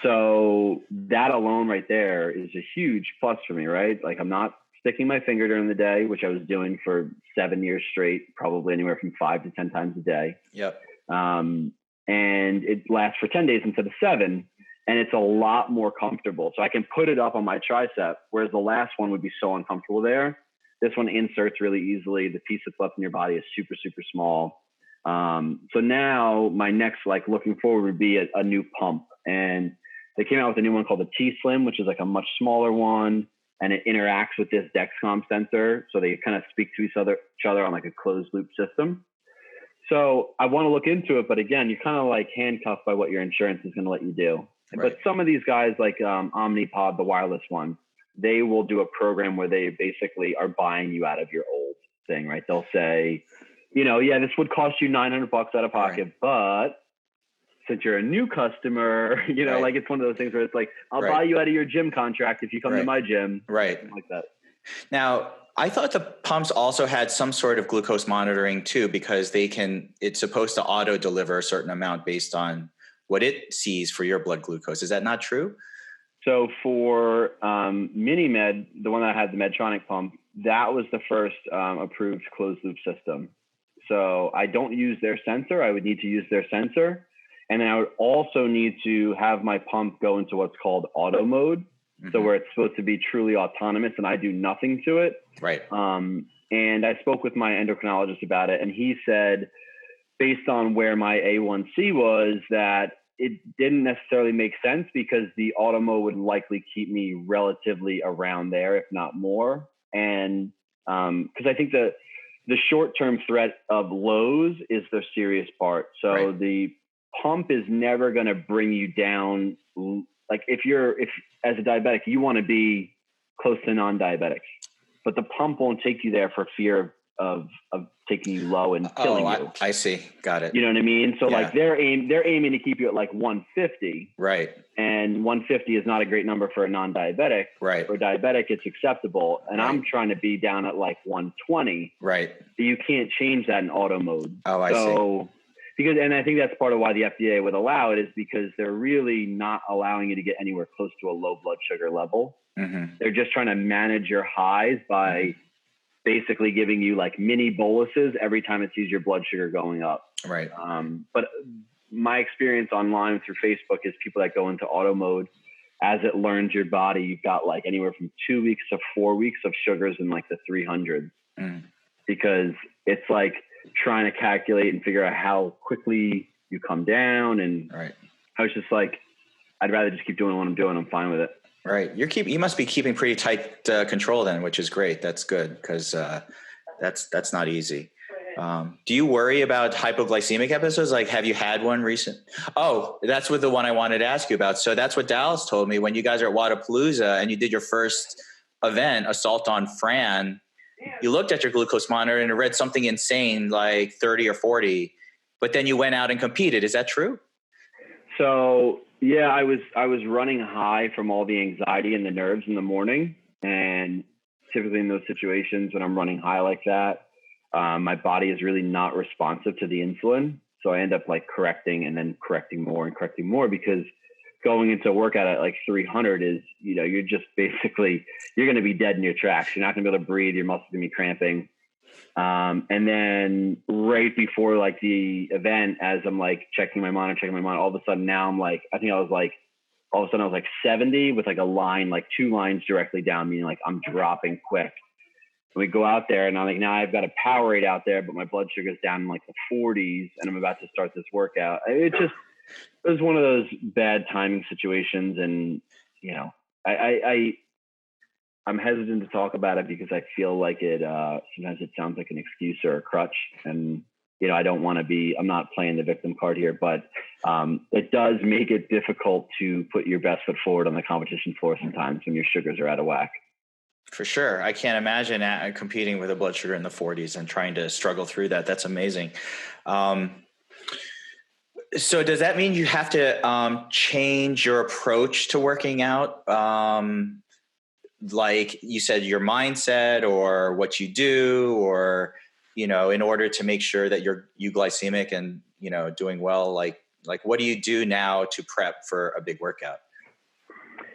So that alone right there is a huge plus for me, right? I'm not sticking my finger during the day, which I was doing for 7 years straight, probably anywhere from 5 to 10 times a day. Yep. And it lasts for 10 days instead of 7. And it's a lot more comfortable. So I can put it up on my tricep, whereas the last one would be so uncomfortable there This one inserts really easily. The piece that's left in your body is super, super small. So now my next, like looking forward, would be a new pump. And they came out with a new one called the T-Slim, which is like a much smaller one. And it interacts with this Dexcom sensor. So they kind of speak to each other on like a closed loop system. So I want to look into it. But again, you're kind of like handcuffed by what your insurance is going to let you do. Right. But some of these guys like Omnipod, the wireless one, they will do a program where they basically are buying you out of your old thing, right? They'll say, you know, yeah, this would cost you $900 out of pocket, right. But since you're a new customer, you know, right. Like it's one of those things where it's like, I'll right. buy you out of your gym contract if you come right. to my gym. Right. Like that. Now, I thought the pumps also had some sort of glucose monitoring too, because it's supposed to auto deliver a certain amount based on what it sees for your blood glucose. Is that not true? So for MiniMed, the one that had the Medtronic pump, that was the first approved closed loop system. So I don't use their sensor. I would need to use their sensor. And then I would also need to have my pump go into what's called auto mode. Mm-hmm. So where it's supposed to be truly autonomous and I do nothing to it. Right. And I spoke with my endocrinologist about it. And he said, based on where my A1C was, that it didn't necessarily make sense because the auto mode would likely keep me relatively around there, if not more. And because I think the short-term threat of lows is the serious part. So right. The pump is never going to bring you down. Like if as a diabetic, you want to be close to non-diabetic, but the pump won't take you there for fear of taking you low and killing you. I see. Got it. You know what I mean? So yeah. Like they're aiming to keep you at like 150. Right. And 150 is not a great number for a non-diabetic. Right. For diabetic, it's acceptable. And right. I'm trying to be down at like 120. Right. You can't change that in auto mode. Oh, I see. And I think that's part of why the FDA would allow it is because they're really not allowing you to get anywhere close to a low blood sugar level. Mm-hmm. They're just trying to manage your highs by basically giving you like mini boluses every time it sees your blood sugar going up. Right. But my experience online through Facebook is people that go into auto mode, as it learns your body, you've got like anywhere from 2 weeks to 4 weeks of sugars in like the 300s because it's like trying to calculate and figure out how quickly you come down. And right. I was just like, I'd rather just keep doing what I'm doing. I'm fine with it. Right. You must be keeping pretty tight control then, which is great. That's good because that's not easy. Do you worry about hypoglycemic episodes? Like, have you had one recent? Oh, that's what the one I wanted to ask you about. So that's what Dallas told me when you guys are at Wadapalooza and you did your first event, Assault on Fran. You looked at your glucose monitor and it read something insane like 30 or 40, but then you went out and competed. Is that true? So yeah, I was running high from all the anxiety and the nerves in the morning. And typically in those situations when I'm running high like that, my body is really not responsive to the insulin. So I end up like correcting and then correcting more because going into a workout at like 300 is, you know, you're just basically, you're going to be dead in your tracks. You're not going to be able to breathe. Your muscles are going to be cramping. And then right before like the event, as I'm like checking my monitor, all of a sudden now I'm like, I was like 70 with like a line, like 2 lines directly down, meaning like I'm dropping quick. And we go out there and I'm like, now I've got a Powerade out there, but my blood sugar is down in like the 40s and I'm about to start this workout. It was one of those bad timing situations. And, you know, I'm hesitant to talk about it because I feel like sometimes it sounds like an excuse or a crutch. And, you know, I'm not playing the victim card here, but it does make it difficult to put your best foot forward on the competition floor sometimes when your sugars are out of whack. For sure. I can't imagine competing with a blood sugar in the 40s and trying to struggle through that. That's amazing. So does that mean you have to change your approach to working out? Like you said, your mindset or what you do, or, you know, in order to make sure that you're euglycemic and, you know, doing well, like what do you do now to prep for a big workout?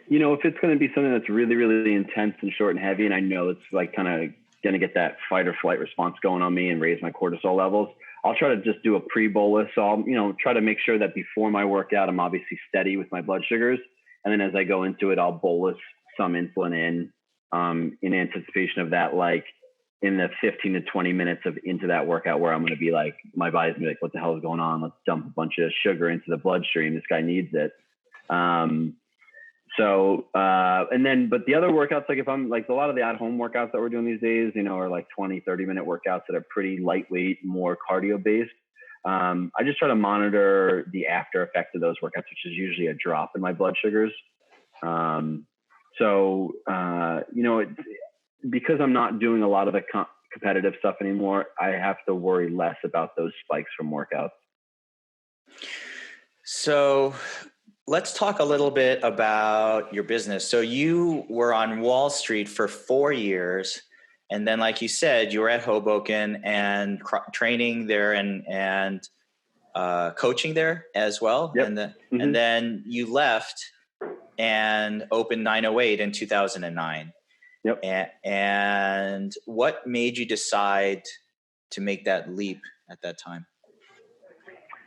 You know, if it's going to be something that's really, really intense and short and heavy, and I know it's like kind of going to get that fight or flight response going on me and raise my cortisol levels, I'll try to just do a pre-bolus. So I'll, you know, try to make sure that before my workout, I'm obviously steady with my blood sugars. And then as I go into it, I'll bolus some insulin in anticipation of that, like in the 15 to 20 minutes of into that workout where I'm going to be like, my body's going to be like, what the hell is going on? Let's dump a bunch of sugar into the bloodstream. This guy needs it. But the other workouts, like if I'm like a lot of the at-home workouts that we're doing these days, are like 20, 30-minute workouts that are pretty lightweight, more cardio based. I just try to monitor the after effect of those workouts, which is usually a drop in my blood sugars. Because I'm not doing a lot of the competitive stuff anymore, I have to worry less about those spikes from workouts. So let's talk a little bit about your business. So you were on Wall Street for 4 years. And then, like you said, you were at Hoboken and training there and coaching there as well. Yep. And then you left and opened 908 in 2009. Yep. And what made you decide to make that leap at that time?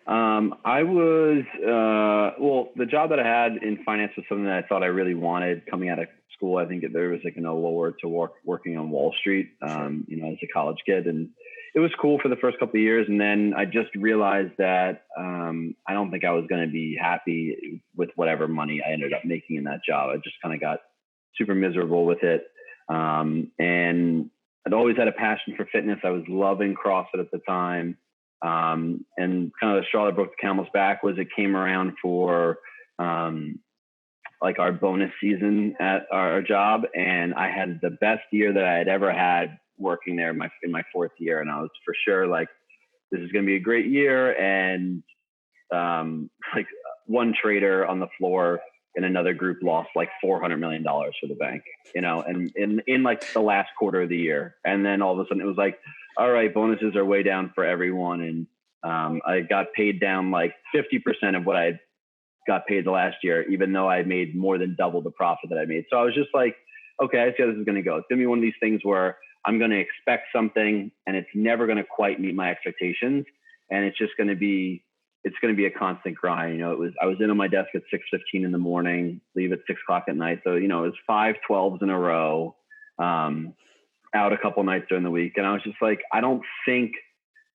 I was, the job that I had in finance was something that I thought I really wanted coming out of school. I think there was like an allure to working on Wall Street, as a college kid. And it was cool for the first couple of years. And then I just realized that, I don't think I was going to be happy with whatever money I ended up making in that job. I just kind of got super miserable with it. And I'd always had a passion for fitness. I was loving CrossFit at the time. And kind of the straw that broke the camel's back was it came around for, like our bonus season at our job. And I had the best year that I had ever had working there in my fourth year. And I was for sure like, this is going to be a great year. And, like one trader on the floor in another group lost like $400 million for the bank, and in like the last quarter of the year. And then all of a sudden it was like, all right, bonuses are way down for everyone. And I got paid down like 50% of what I got paid the last year, even though I made more than double the profit that I made. So I was just like, okay, I see how this is going to go. It's going to be one of these things where I'm going to expect something and it's never going to quite meet my expectations. And it's just going to be, a constant grind. I was in on my desk at 6:15 in the morning, leave at 6 o'clock at night. So, it was 5 12s in a row, out a couple nights during the week. And I was just like, I don't think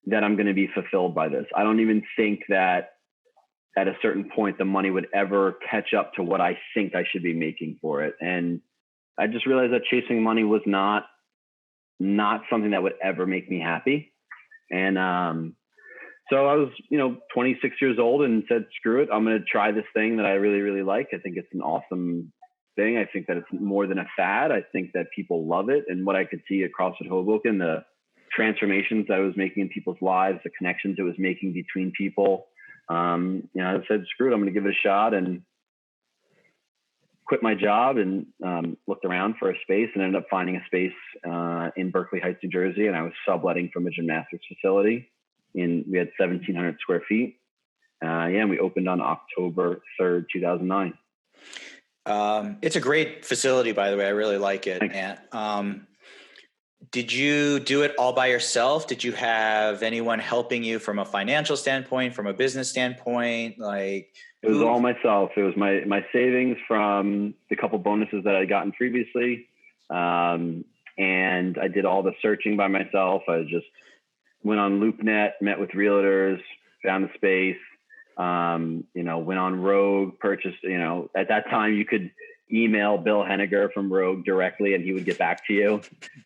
that I'm going to be fulfilled by this. I don't even think that at a certain point, the money would ever catch up to what I think I should be making for it. And I just realized that chasing money was not something that would ever make me happy. And, so I was, 26 years old and said, screw it. I'm going to try this thing that I really, really like. I think it's an awesome thing. I think that it's more than a fad. I think that people love it. And what I could see across at Hoboken, the transformations that I was making in people's lives, the connections it was making between people. I said, screw it. I'm going to give it a shot, and quit my job and looked around for a space and ended up finding a space in Berkeley Heights, New Jersey. And I was subletting from a gymnastics facility. We had 1,700 square feet. And we opened on October 3rd, 2009. It's a great facility, by the way. I really like it. Thanks. And, did you do it all by yourself? Did you have anyone helping you from a financial standpoint, from a business standpoint? It was all myself. It was my savings from the couple bonuses that I'd gotten previously. And I did all the searching by myself. I just went on LoopNet, met with realtors, found the space, went on Rogue, purchased, at that time you could email Bill Henniger from Rogue directly and he would get back to you.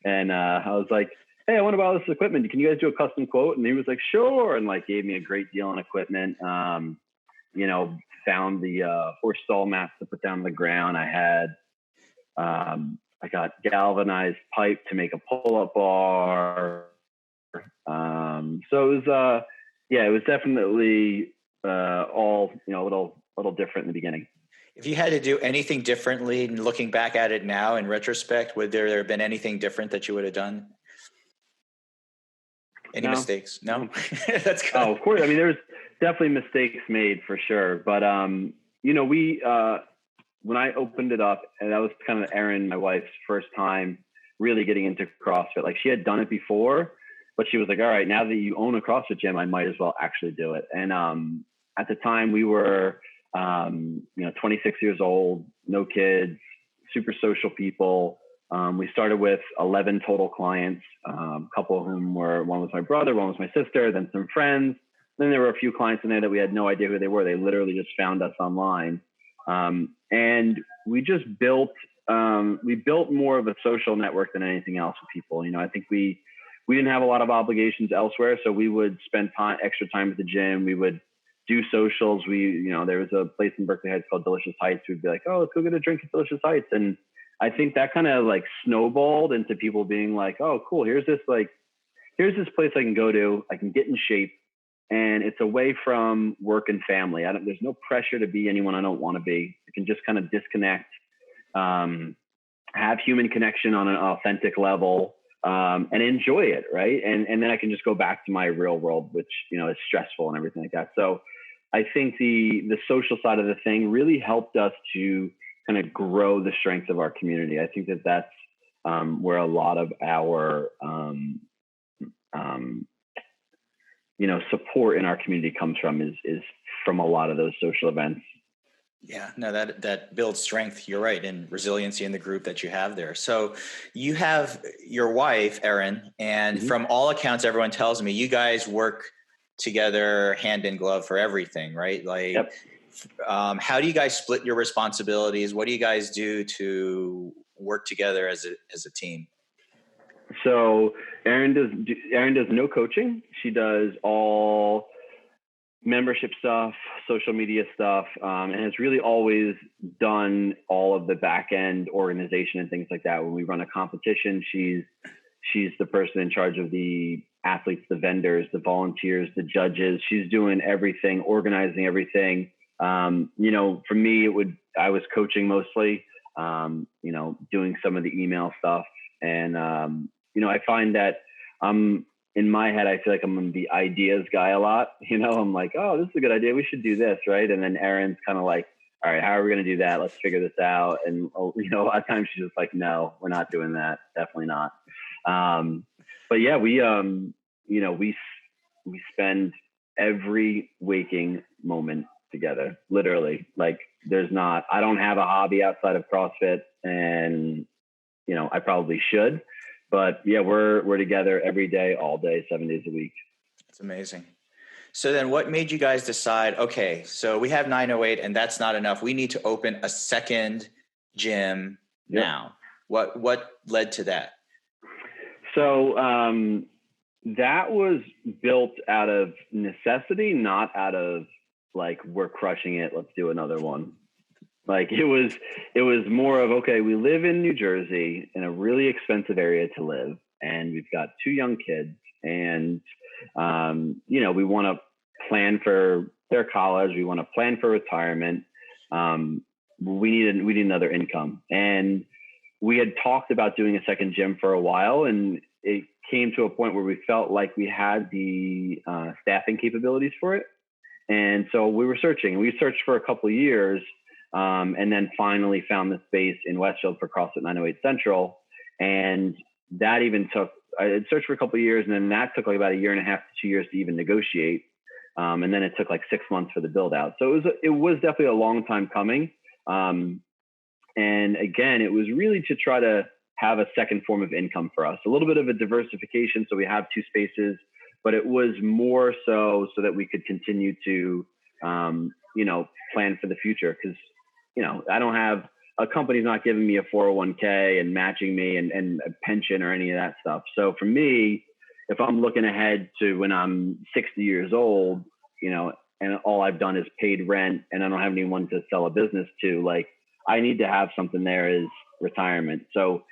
And I was like, hey, I want to buy this equipment. Can you guys do a custom quote? And he was like, sure. And gave me a great deal on equipment. Found the horse stall mats to put down on the ground. I got galvanized pipe to make a pull-up bar. So it was, it was definitely all, a little different in the beginning. If you had to do anything differently, and looking back at it now in retrospect, would there have been anything different that you would have done? Any mistakes? No? That's good. Oh, of course. I mean, there's definitely mistakes made for sure. But, when I opened it up, and that was kind of Erin, my wife's first time really getting into CrossFit. She had done it before, but she was like, all right, now that you own a CrossFit gym, I might as well actually do it. And at the time we were, 26 years old, no kids, super social people. We started with 11 total clients, a couple of whom one was my brother, one was my sister, then some friends. Then there were a few clients in there that we had no idea who they were. They literally just found us online. And we just built more of a social network than anything else with people. I think we didn't have a lot of obligations elsewhere. So we would spend extra time at the gym. We would do socials. There was a place in Berkeley Heights called Delicious Heights. We'd be like, oh, let's go get a drink at Delicious Heights. And I think that kind of like snowballed into people being like, oh, cool. Here's this place I can go to. I can get in shape. And it's away from work and family. There's no pressure to be anyone I don't want to be. I can just kind of disconnect, have human connection on an authentic level, and enjoy it, right? And then I can just go back to my real world, which is stressful and everything like that. So I think the social side of the thing really helped us to kind of grow the strength of our community. I think that's where a lot of our support in our community comes from, is from a lot of those social events. Yeah, no, that builds strength. You're right. And resiliency in the group that you have there. So you have your wife, Erin, and from all accounts, everyone tells me you guys work together hand in glove for everything, right? Like, yep. How do you guys split your responsibilities? What do you guys do to work together as a team? So Erin does no coaching. She does all membership stuff, social media stuff, and has really always done all of the back end organization and things like that. When we run a competition, she's the person in charge of the athletes, the vendors, the volunteers, the judges. She's doing everything, organizing everything. For me, I was coaching mostly, doing some of the email stuff. And, I find that in my head, I feel like I'm the ideas guy a lot. I'm like, oh, this is a good idea. We should do this, right? And then Erin's kind of like, all right, how are we going to do that? Let's figure this out. And, a lot of times she's just like, no, we're not doing that. Definitely not. But yeah, we spend every waking moment together, literally. Like I don't have a hobby outside of CrossFit, and, I probably should, but yeah, we're together every day, all day, 7 days a week. That's amazing. So then what made you guys decide, okay, so we have 908 and that's not enough. We need to open a second gym now. What led to that? So, that was built out of necessity, not out of like, we're crushing it, let's do another one. Like it was more of, okay, we live in New Jersey in a really expensive area to live, and we've got 2 young kids, and we want to plan for their college, we want to plan for retirement. We need another income, and we had talked about doing a second gym for a while, and it came to a point where we felt like we had the staffing capabilities for it. And so we were searching. We searched for a couple of years, and then finally found the space in Westfield for CrossFit 908 Central. And that even I had searched for a couple of years, and then that took like about 1.5 to 2 years to even negotiate. And then it took like 6 months for the build out. So it was definitely a long time coming. And again, it was really to try to have a second form of income for us, a little bit of a diversification. So we have 2 spaces, but it was more so that we could continue to, plan for the future. Cause, I don't have, a company's not giving me a 401k and matching me and a pension or any of that stuff. So for me, if I'm looking ahead to when I'm 60 years old, and all I've done is paid rent and I don't have anyone to sell a business to, like, I need to have something there as retirement. So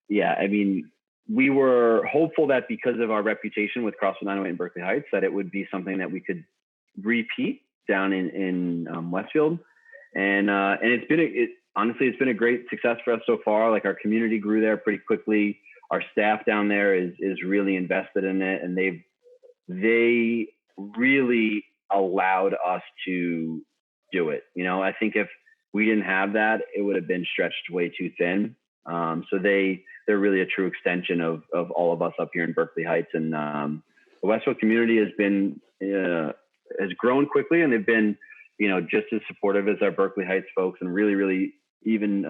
yeah, I mean, we were hopeful that because of our reputation with CrossFit 908 in Berkeley Heights, that it would be something that we could repeat down in Westfield. And honestly, it's been a great success for us so far. Like, our community grew there pretty quickly. Our staff down there is really invested in it, and they really allowed us to do it. I think if we didn't have that, it would have been stretched way too thin. So they're really a true extension of all of us up here in Berkeley Heights. And the Westfield community has grown quickly, and they've been, just as supportive as our Berkeley Heights folks, and really, really even,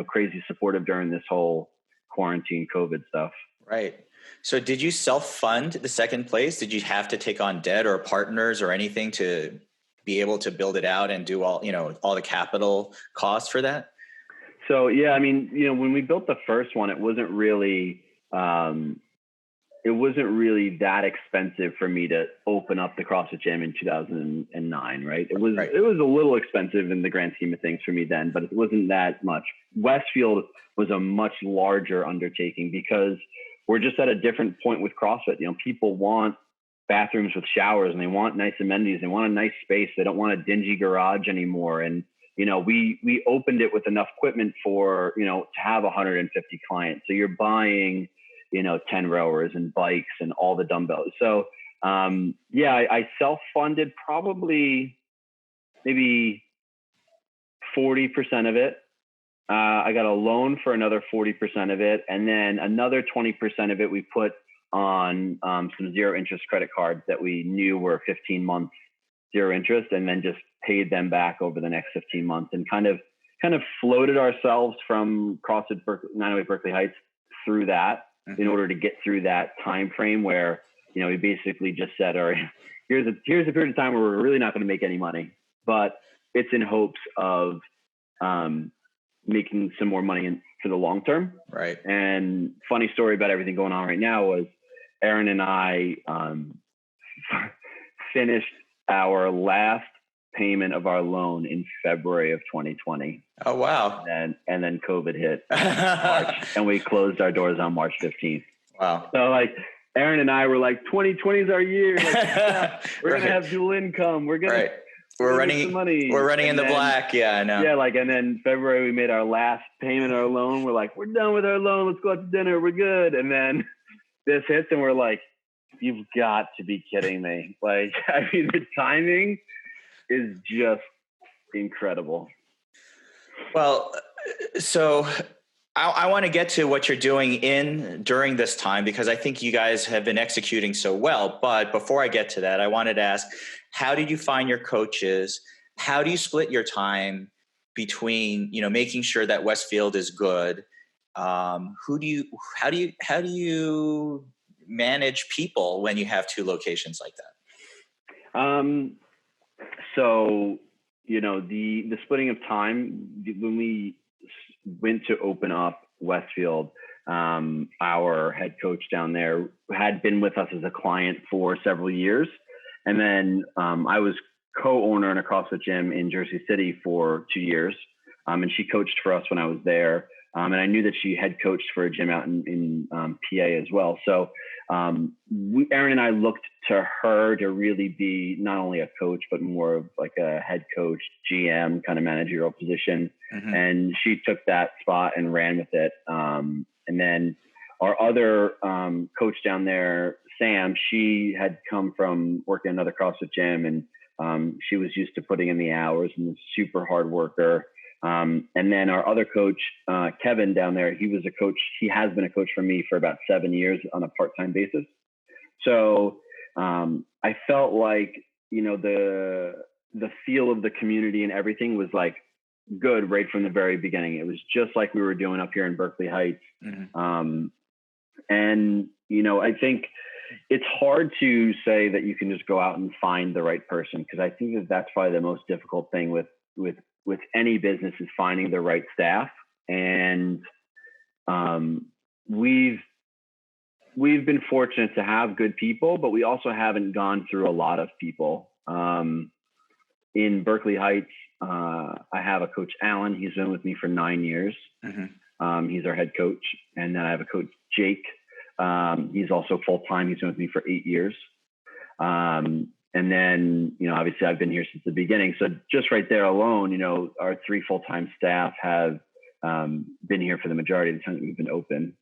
crazy supportive during this whole quarantine COVID stuff. Right. So did you self-fund the second place? Did you have to take on debt or partners or anything to be able to build it out and do all the capital costs for that? So, yeah, I mean, when we built the first one, it wasn't really that expensive for me to open up the CrossFit gym in 2009, right? It was a little expensive in the grand scheme of things for me then, but it wasn't that much. Westfield was a much larger undertaking because we're just at a different point with CrossFit. People want bathrooms with showers and they want nice amenities. They want a nice space. They don't want a dingy garage anymore. And, we opened it with enough equipment for, to have 150 clients. So you're buying 10 rowers and bikes and all the dumbbells. So, I self-funded probably maybe 40% of it. I got a loan for another 40% of it. And then another 20% of it, we put on some zero interest credit cards that we knew were 15 months zero interest, and then just paid them back over the next 15 months and kind of floated ourselves from CrossFit 908 Berkeley Heights through that. In order to get through that time frame where, we basically just said, all right, here's a period of time where we're really not going to make any money, but it's in hopes of making some more money for the long term. Right. And funny story about everything going on right now was Aaron and I finished our last payment of our loan in February of 2020. Oh, wow. And then COVID hit March, and we closed our doors on March 15th. Wow. So Aaron and I were like, 2020 is our year. We're going to have dual income. We're going to, we're running money. We're running in the black. Yeah, I know. Yeah. And then February, we made our last payment of our loan. We're like, we're done with our loan. Let's go out to dinner. We're good. And then this hits and we're like, you've got to be kidding me. The timing is just incredible. Well, so I want to get to what you're doing during this time, because I think you guys have been executing so well. But before I get to that, I wanted to ask, how did you find your coaches? How do you split your time between, making sure that Westfield is good? How do you manage people when you have two locations like that? So, the splitting of time, when we went to open up Westfield, our head coach down there had been with us as a client for several years. And then I was co-owner in a CrossFit gym in Jersey City for 2 years. And she coached for us when I was there. And I knew that she had coached for a gym out in PA as well. So Aaron and I looked to her to really be not only a coach, but more of like a head coach, GM kind of managerial position. Mm-hmm. And she took that spot and ran with it. And then our other coach down there, Sam, she had come from working another CrossFit gym, and she was used to putting in the hours and was a super hard worker. And then our other coach, Kevin down there, he was a coach. He has been a coach for me for about 7 years on a part-time basis. So I felt like, the feel of the community and everything was like good right from the very beginning. It was just like we were doing up here in Berkeley Heights. Mm-hmm. And, I think it's hard to say that you can just go out and find the right person, because I think that that's probably the most difficult thing with any business is finding the right staff. And we've been fortunate to have good people, but we also haven't gone through a lot of people. In Berkeley Heights, I have a coach, Alan. He's been with me for 9 years. Mm-hmm. He's our head coach. And then I have a coach, Jake. He's also full-time. He's been with me for 8 years. And then, obviously I've been here since the beginning. So just right there alone, our 3 full-time staff have been here for the majority of the time that we've been open.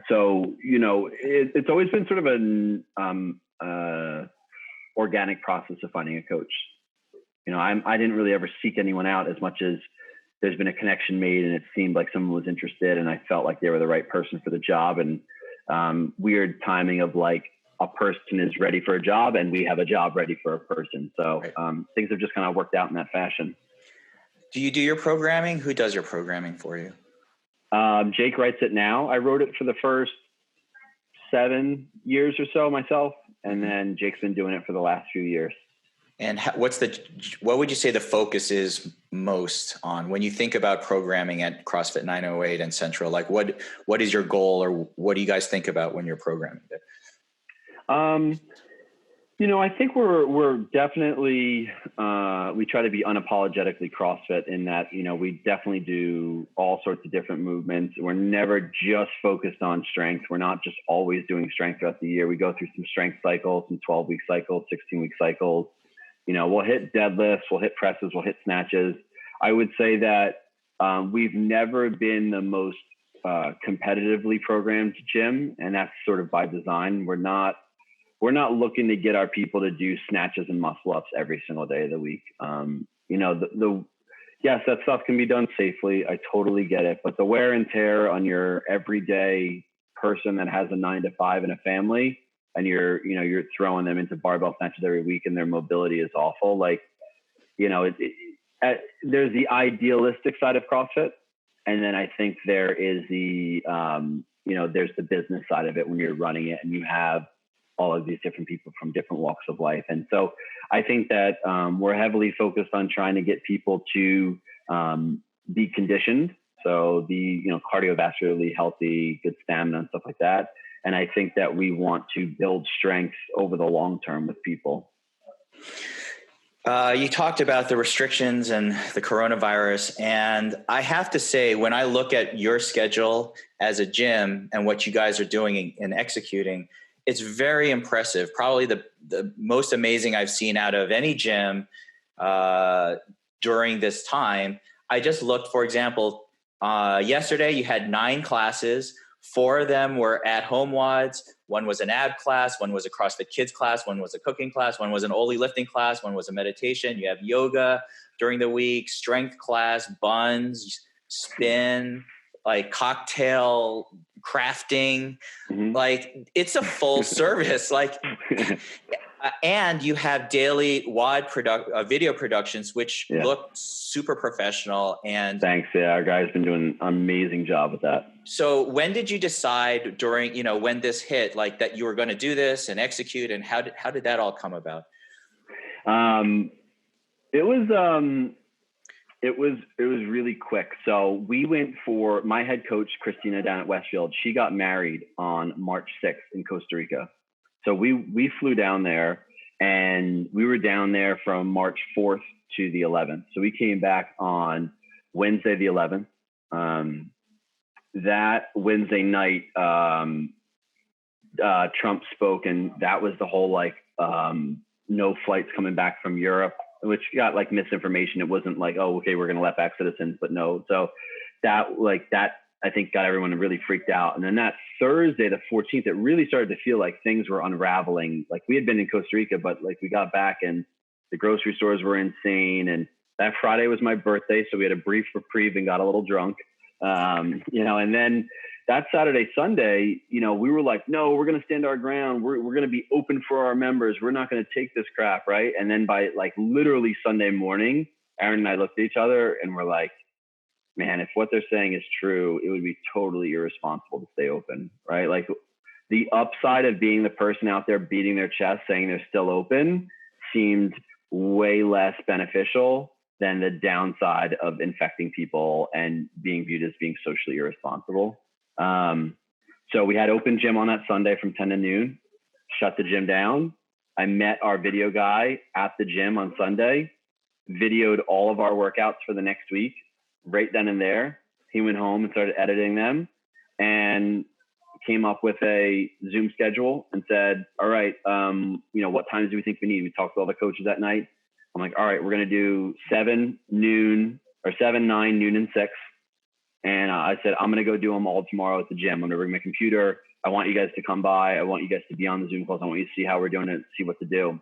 So, it's always been sort of an organic process of finding a coach. I didn't really ever seek anyone out as much as there's been a connection made, and it seemed like someone was interested, and I felt like they were the right person for the job. And weird timing of like, a person is ready for a job and we have a job ready for a person. So things have just kind of worked out in that fashion. Do you do your programming? Who does your programming for you? Jake writes it now. I wrote it for the first 7 years or so myself, and then Jake's been doing it for the last few years. And what would you say the focus is most on when you think about programming at CrossFit 908 and Central? Like what is your goal, or what do you guys think about when you're programming there? I think we're definitely, we try to be unapologetically CrossFit in that, we definitely do all sorts of different movements. We're never just focused on strength. We're not just always doing strength throughout the year. We go through some strength cycles, some 12-week cycles, 16-week cycles. We'll hit deadlifts, we'll hit presses, we'll hit snatches. I would say that we've never been the most competitively programmed gym, and that's sort of by design. We're not looking to get our people to do snatches and muscle ups every single day of the week. Yes, that stuff can be done safely. I totally get it. But the wear and tear on your everyday person that has a 9-to-5 and a family, and you're throwing them into barbell snatches every week and their mobility is awful. Like, there's the idealistic side of CrossFit. And then I think there is the, there's the business side of it when you're running it and you have all of these different people from different walks of life. And so I think that we're heavily focused on trying to get people to be conditioned. So be, cardiovascularly healthy, good stamina and stuff like that. And I think that we want to build strength over the long term with people. You talked about the restrictions and the coronavirus. And I have to say, when I look at your schedule as a gym and what you guys are doing and executing, it's very impressive. Probably the most amazing I've seen out of any gym during this time. I just looked, for example, yesterday you had 9 classes. 4 of them were at-home WODs. 1 was an ab class. 1 was a CrossFit Kids class. 1 was a cooking class. 1 was an Oli lifting class. 1 was a meditation. You have yoga during the week, strength class, buns, spin, like cocktail crafting. Mm-hmm. Like it's a full service. Like, and you have daily WOD video productions, which look super professional. And thanks. Yeah, our guy's been doing an amazing job with that. So when did you decide during, when this hit, like that you were going to do this and execute, and how did that all come about? It was really quick. So we went for my head coach, Christina, down at Westfield. She got married on March 6th in Costa Rica. So we flew down there, and we were down there from March 4th to the 11th. So we came back on Wednesday, the 11th. That Wednesday night, Trump spoke, and that was the whole no flights coming back from Europe, which got misinformation. It wasn't like, oh, okay, we're going to let back citizens, but no. So that I think got everyone really freaked out. And then that Thursday, the 14th, it really started to feel like things were unraveling. Like we had been in Costa Rica, but we got back and the grocery stores were insane. And that Friday was my birthday. So we had a brief reprieve and got a little drunk, and then that Saturday, Sunday, we were like, no, we're going to stand our ground. We're going to be open for our members. We're not going to take this crap. Right. And then by literally Sunday morning, Aaron and I looked at each other and we're like, man, if what they're saying is true, it would be totally irresponsible to stay open, right? Like the upside of being the person out there beating their chest saying they're still open seemed way less beneficial than the downside of infecting people and being viewed as being socially irresponsible. So we had open gym on that Sunday from 10 to noon, shut the gym down. I met our video guy at the gym on Sunday, videoed all of our workouts for the next week. Right then and there, he went home and started editing them and came up with a Zoom schedule and said, all right, what times do we think we need? We talked to all the coaches that night. I'm like, all right, we're going to do 7, 9, noon, and 6. And I said, I'm going to go do them all tomorrow at the gym. I'm going to bring my computer. I want you guys to come by. I want you guys to be on the Zoom calls. I want you to see how we're doing it, see what to do.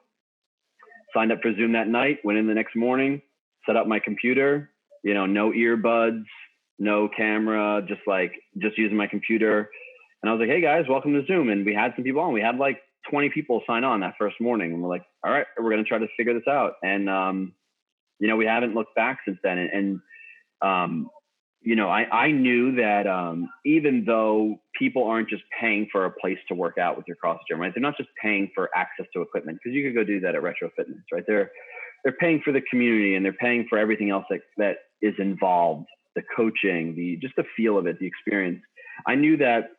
Signed up for Zoom that night, went in the next morning, set up my computer, no earbuds, no camera, just using my computer. And I was like, hey guys, welcome to Zoom. And we had some people on. We had 20 people sign on that first morning. And we're like, all right, we're going to try to figure this out. And, we haven't looked back since then. And I knew that even though people aren't just paying for a place to work out with your CrossFit gym, right? They're not just paying for access to equipment, because you could go do that at Retro Fitness, right? They're paying for the community, and they're paying for everything else that is involved, the coaching, just the feel of it, the experience. I knew that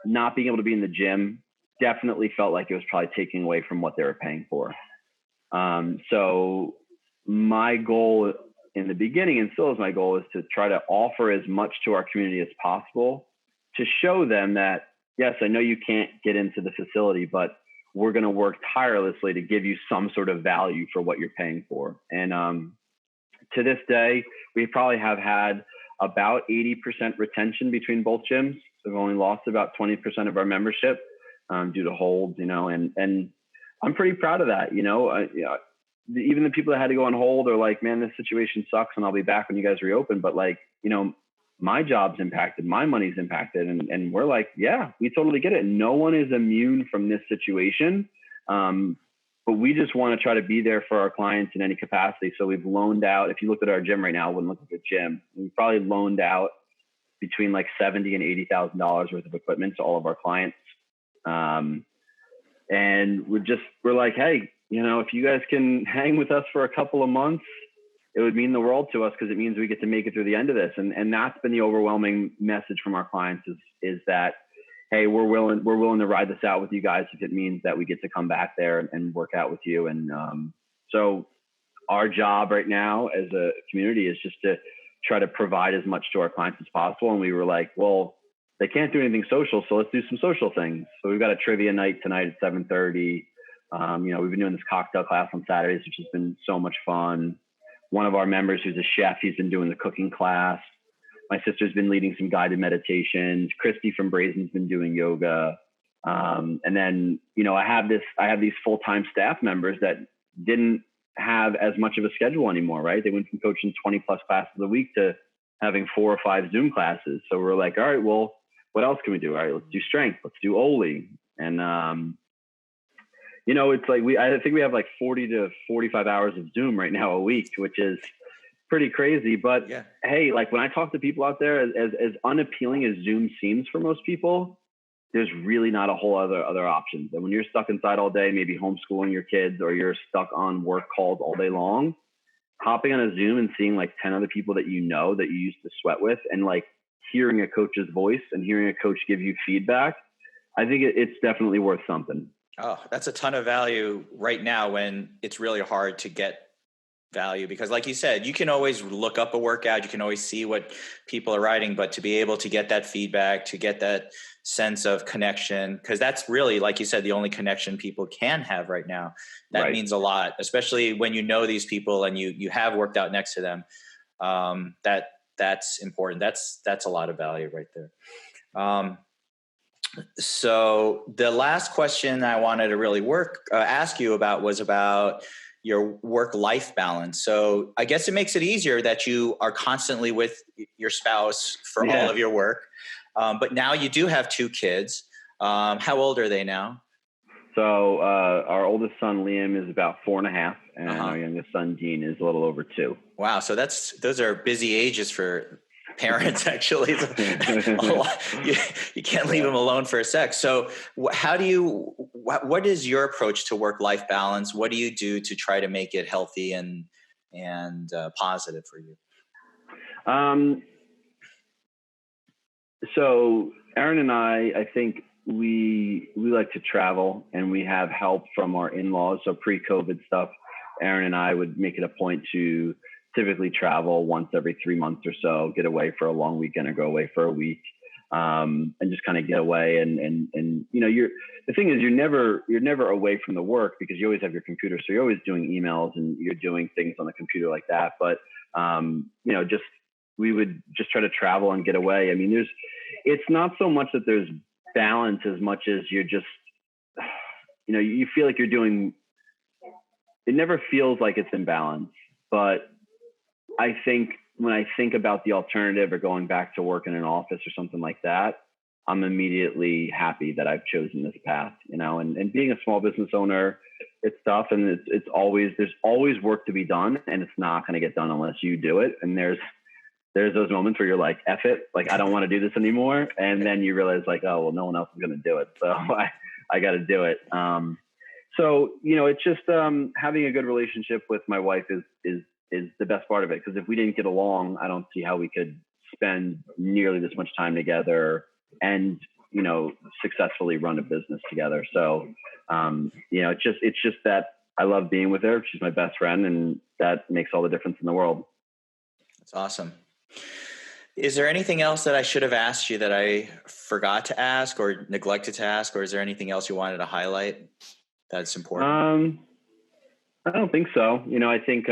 not being able to be in the gym definitely felt like it was probably taking away from what they were paying for. So my goal in the beginning, and still is my goal, is to try to offer as much to our community as possible, to show them that, yes, I know you can't get into the facility, but we're going to work tirelessly to give you some sort of value for what you're paying for. And to this day, we probably have had about 80% retention between both gyms. We've only lost about 20% of our membership due to holds, and I'm pretty proud of that. Even the people that had to go on hold are like, man, this situation sucks and I'll be back when you guys reopen. But my job's impacted, my money's impacted. And we're like, yeah, we totally get it. No one is immune from this situation. But we just want to try to be there for our clients in any capacity. So we've loaned out, if you look at our gym right now, I wouldn't look at the gym. We've probably loaned out between like $70,000 and $80,000 worth of equipment to all of our clients. And we're like, hey, if you guys can hang with us for a couple of months, it would mean the world to us, because it means we get to make it through the end of this. And that's been the overwhelming message from our clients is that, hey, we're willing to ride this out with you guys if it means that we get to come back there and work out with you. And so our job right now as a community is just to try to provide as much to our clients as possible. And we were like, well, they can't do anything social, so let's do some social things. So we've got a trivia night tonight at 7:30. We've been doing this cocktail class on Saturdays, which has been so much fun. One of our members, who's a chef, he's been doing the cooking class. My sister's been leading some guided meditations. Christy from Brazen's been doing yoga. And then, I have these full-time staff members that didn't have as much of a schedule anymore, right? They went from coaching 20 plus classes a week to having 4 or 5 Zoom classes. So we're like, all right, well, what else can we do? All right, let's do strength. Let's do Oli. And, it's like I think we have like 40 to 45 hours of Zoom right now a week, which is pretty crazy. But yeah. Hey, like when I talk to people out there, as unappealing as Zoom seems for most people, there's really not a whole other options. And when you're stuck inside all day, maybe homeschooling your kids, or you're stuck on work calls all day long, hopping on a Zoom and seeing like 10 other people that that you used to sweat with, and like hearing a coach's voice and hearing a coach give you feedback, I think it's definitely worth something. Oh, that's a ton of value right now when it's really hard to get value, because like you said, you can always look up a workout, you can always see what people are writing, but to be able to get that feedback, to get that sense of connection, because that's really, like you said, the only connection people can have right now. That right. means a lot, especially when these people and you have worked out next to them. That's important. That's a lot of value right there. So the last question I wanted to really ask you about was about your work-life balance. So I guess it makes it easier that you are constantly with your spouse for all of your work. But now you do have 2 kids. How old are they now? So our oldest son, Liam, is about 4.5, and our youngest son, Dean, is a little over 2. Wow. So those are busy ages for parents, actually. You can't leave them alone for a sec. So what is your approach to work-life balance? What do you do to try to make it healthy and positive for you? So Aaron and I think we like to travel, and we have help from our in-laws. So pre-COVID stuff, Aaron and I would make it a point to typically travel once every 3 months or so, get away for a long weekend or go away for a week, and just kind of get away. And the thing is, you're never away from the work, because you always have your computer. So you're always doing emails and you're doing things on the computer like that. But, we would just try to travel and get away. I mean, it's not so much that there's balance as much as you're just, you feel like you're doing, it never feels like it's in balance. But I think when I think about the alternative, or going back to work in an office or something like that, I'm immediately happy that I've chosen this path, and being a small business owner, it's tough, and there's always work to be done, and it's not going to get done unless you do it. And there's there's those moments where you're like, F it, like, I don't want to do this anymore. And then you realize like, oh, well, no one else is going to do it. So I got to do it. So, it's just having a good relationship with my wife is the best part of it. Because if we didn't get along, I don't see how we could spend nearly this much time together and, successfully run a business together. So, it's just that I love being with her. She's my best friend, and that makes all the difference in the world. That's awesome. Is there anything else that I should have asked you that I forgot to ask or neglected to ask, or is there anything else you wanted to highlight that's important? I don't think so. I think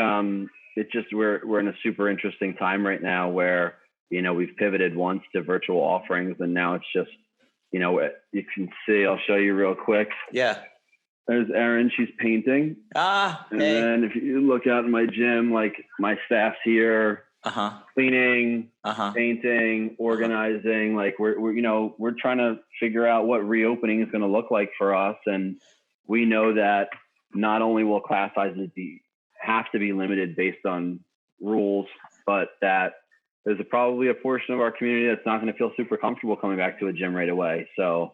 it's just we're in a super interesting time right now where we've pivoted once to virtual offerings, and now it's just you can see. I'll show you real quick. Yeah. There's Erin. She's painting. And hey. then if you look out in my gym, like my staff's here. Cleaning, painting, organizing. Like we're trying to figure out what reopening is going to look like for us. And we know that not only will class sizes have to be limited based on rules, but that there's probably a portion of our community that's not going to feel super comfortable coming back to a gym right away. So,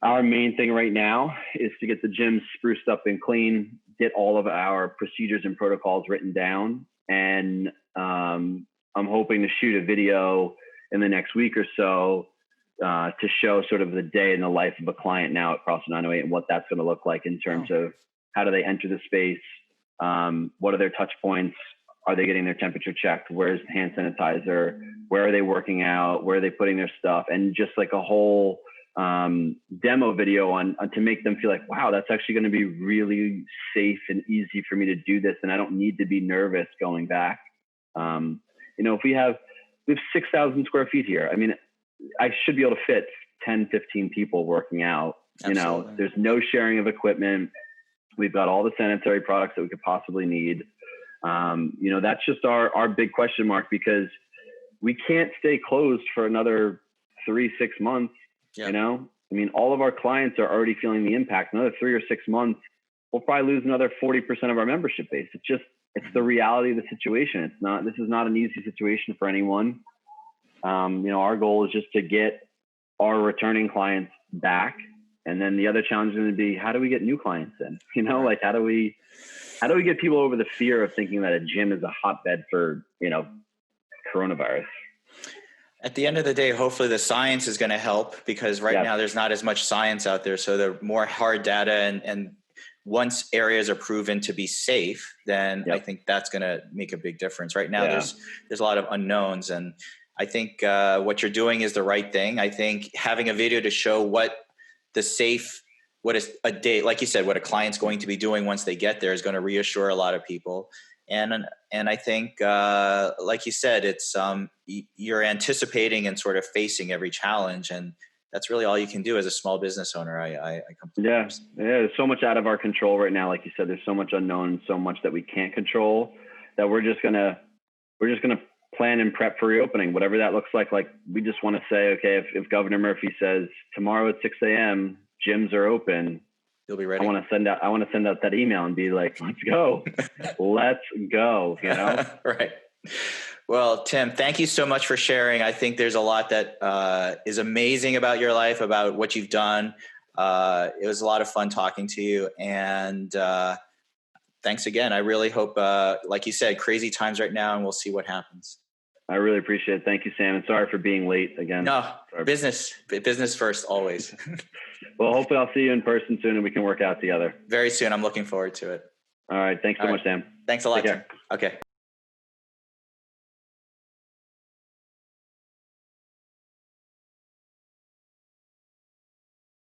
our main thing right now is to get the gym spruced up and clean, get all of our procedures and protocols written down. And I'm hoping to shoot a video in the next week or so to show sort of the day in the life of a client now at CrossFit 908 and what that's going to look like in terms of how do they enter the space? What are their touch points? Are they getting their temperature checked? Where's the hand sanitizer? Where are they working out? Where are they putting their stuff? And just like a whole demo video on to make them feel like, wow, that's actually going to be really safe and easy for me to do this. And I don't need to be nervous going back. If we have 6,000 square feet here, I mean, I should be able to fit 10, 15 people working out. Absolutely. There's no sharing of equipment. We've got all the sanitary products that we could possibly need. That's just our big question mark, because we can't stay closed for another 3-6 months. Yep. All of our clients are already feeling the impact. Another 3 or 6 months, we'll probably lose another 40% of our membership base. It's the reality of the situation. This is not an easy situation for anyone. Our goal is just to get our returning clients back. And then the other challenge is going to be, how do we get new clients in? How do we get people over the fear of thinking that a gym is a hotbed for, coronavirus? At the end of the day, hopefully the science is going to help, because right now there's not as much science out there. So the more hard data and once areas are proven to be safe, then I think that's going to make a big difference. Right now, there's a lot of unknowns, and I think what you're doing is the right thing. I think having a video to show what is a day, like you said, what a client's going to be doing once they get there is going to reassure a lot of people. And I think, like you said, it's you're anticipating and sort of facing every challenge, and that's really all you can do as a small business owner. I completely understand. There's so much out of our control right now. Like you said, there's so much unknown, so much that we can't control, that we're just gonna plan and prep for reopening, whatever that looks like. Like, we just want to say, okay, if Governor Murphy says tomorrow at 6 a.m. gyms are open, you'll be ready. I want to send out that email and be like, let's go. Let's go, Right. Well, Tim, thank you so much for sharing. I think there's a lot that is amazing about your life, about what you've done. It was a lot of fun talking to you, and thanks again. I really hope, like you said, crazy times right now, and we'll see what happens. I really appreciate it. Thank you, Sam. And sorry for being late again. No, business first, always. Well, hopefully I'll see you in person soon and we can work out together. Very soon. I'm looking forward to it. All right. Thanks so much, Sam. Thanks a lot, Tim. Okay.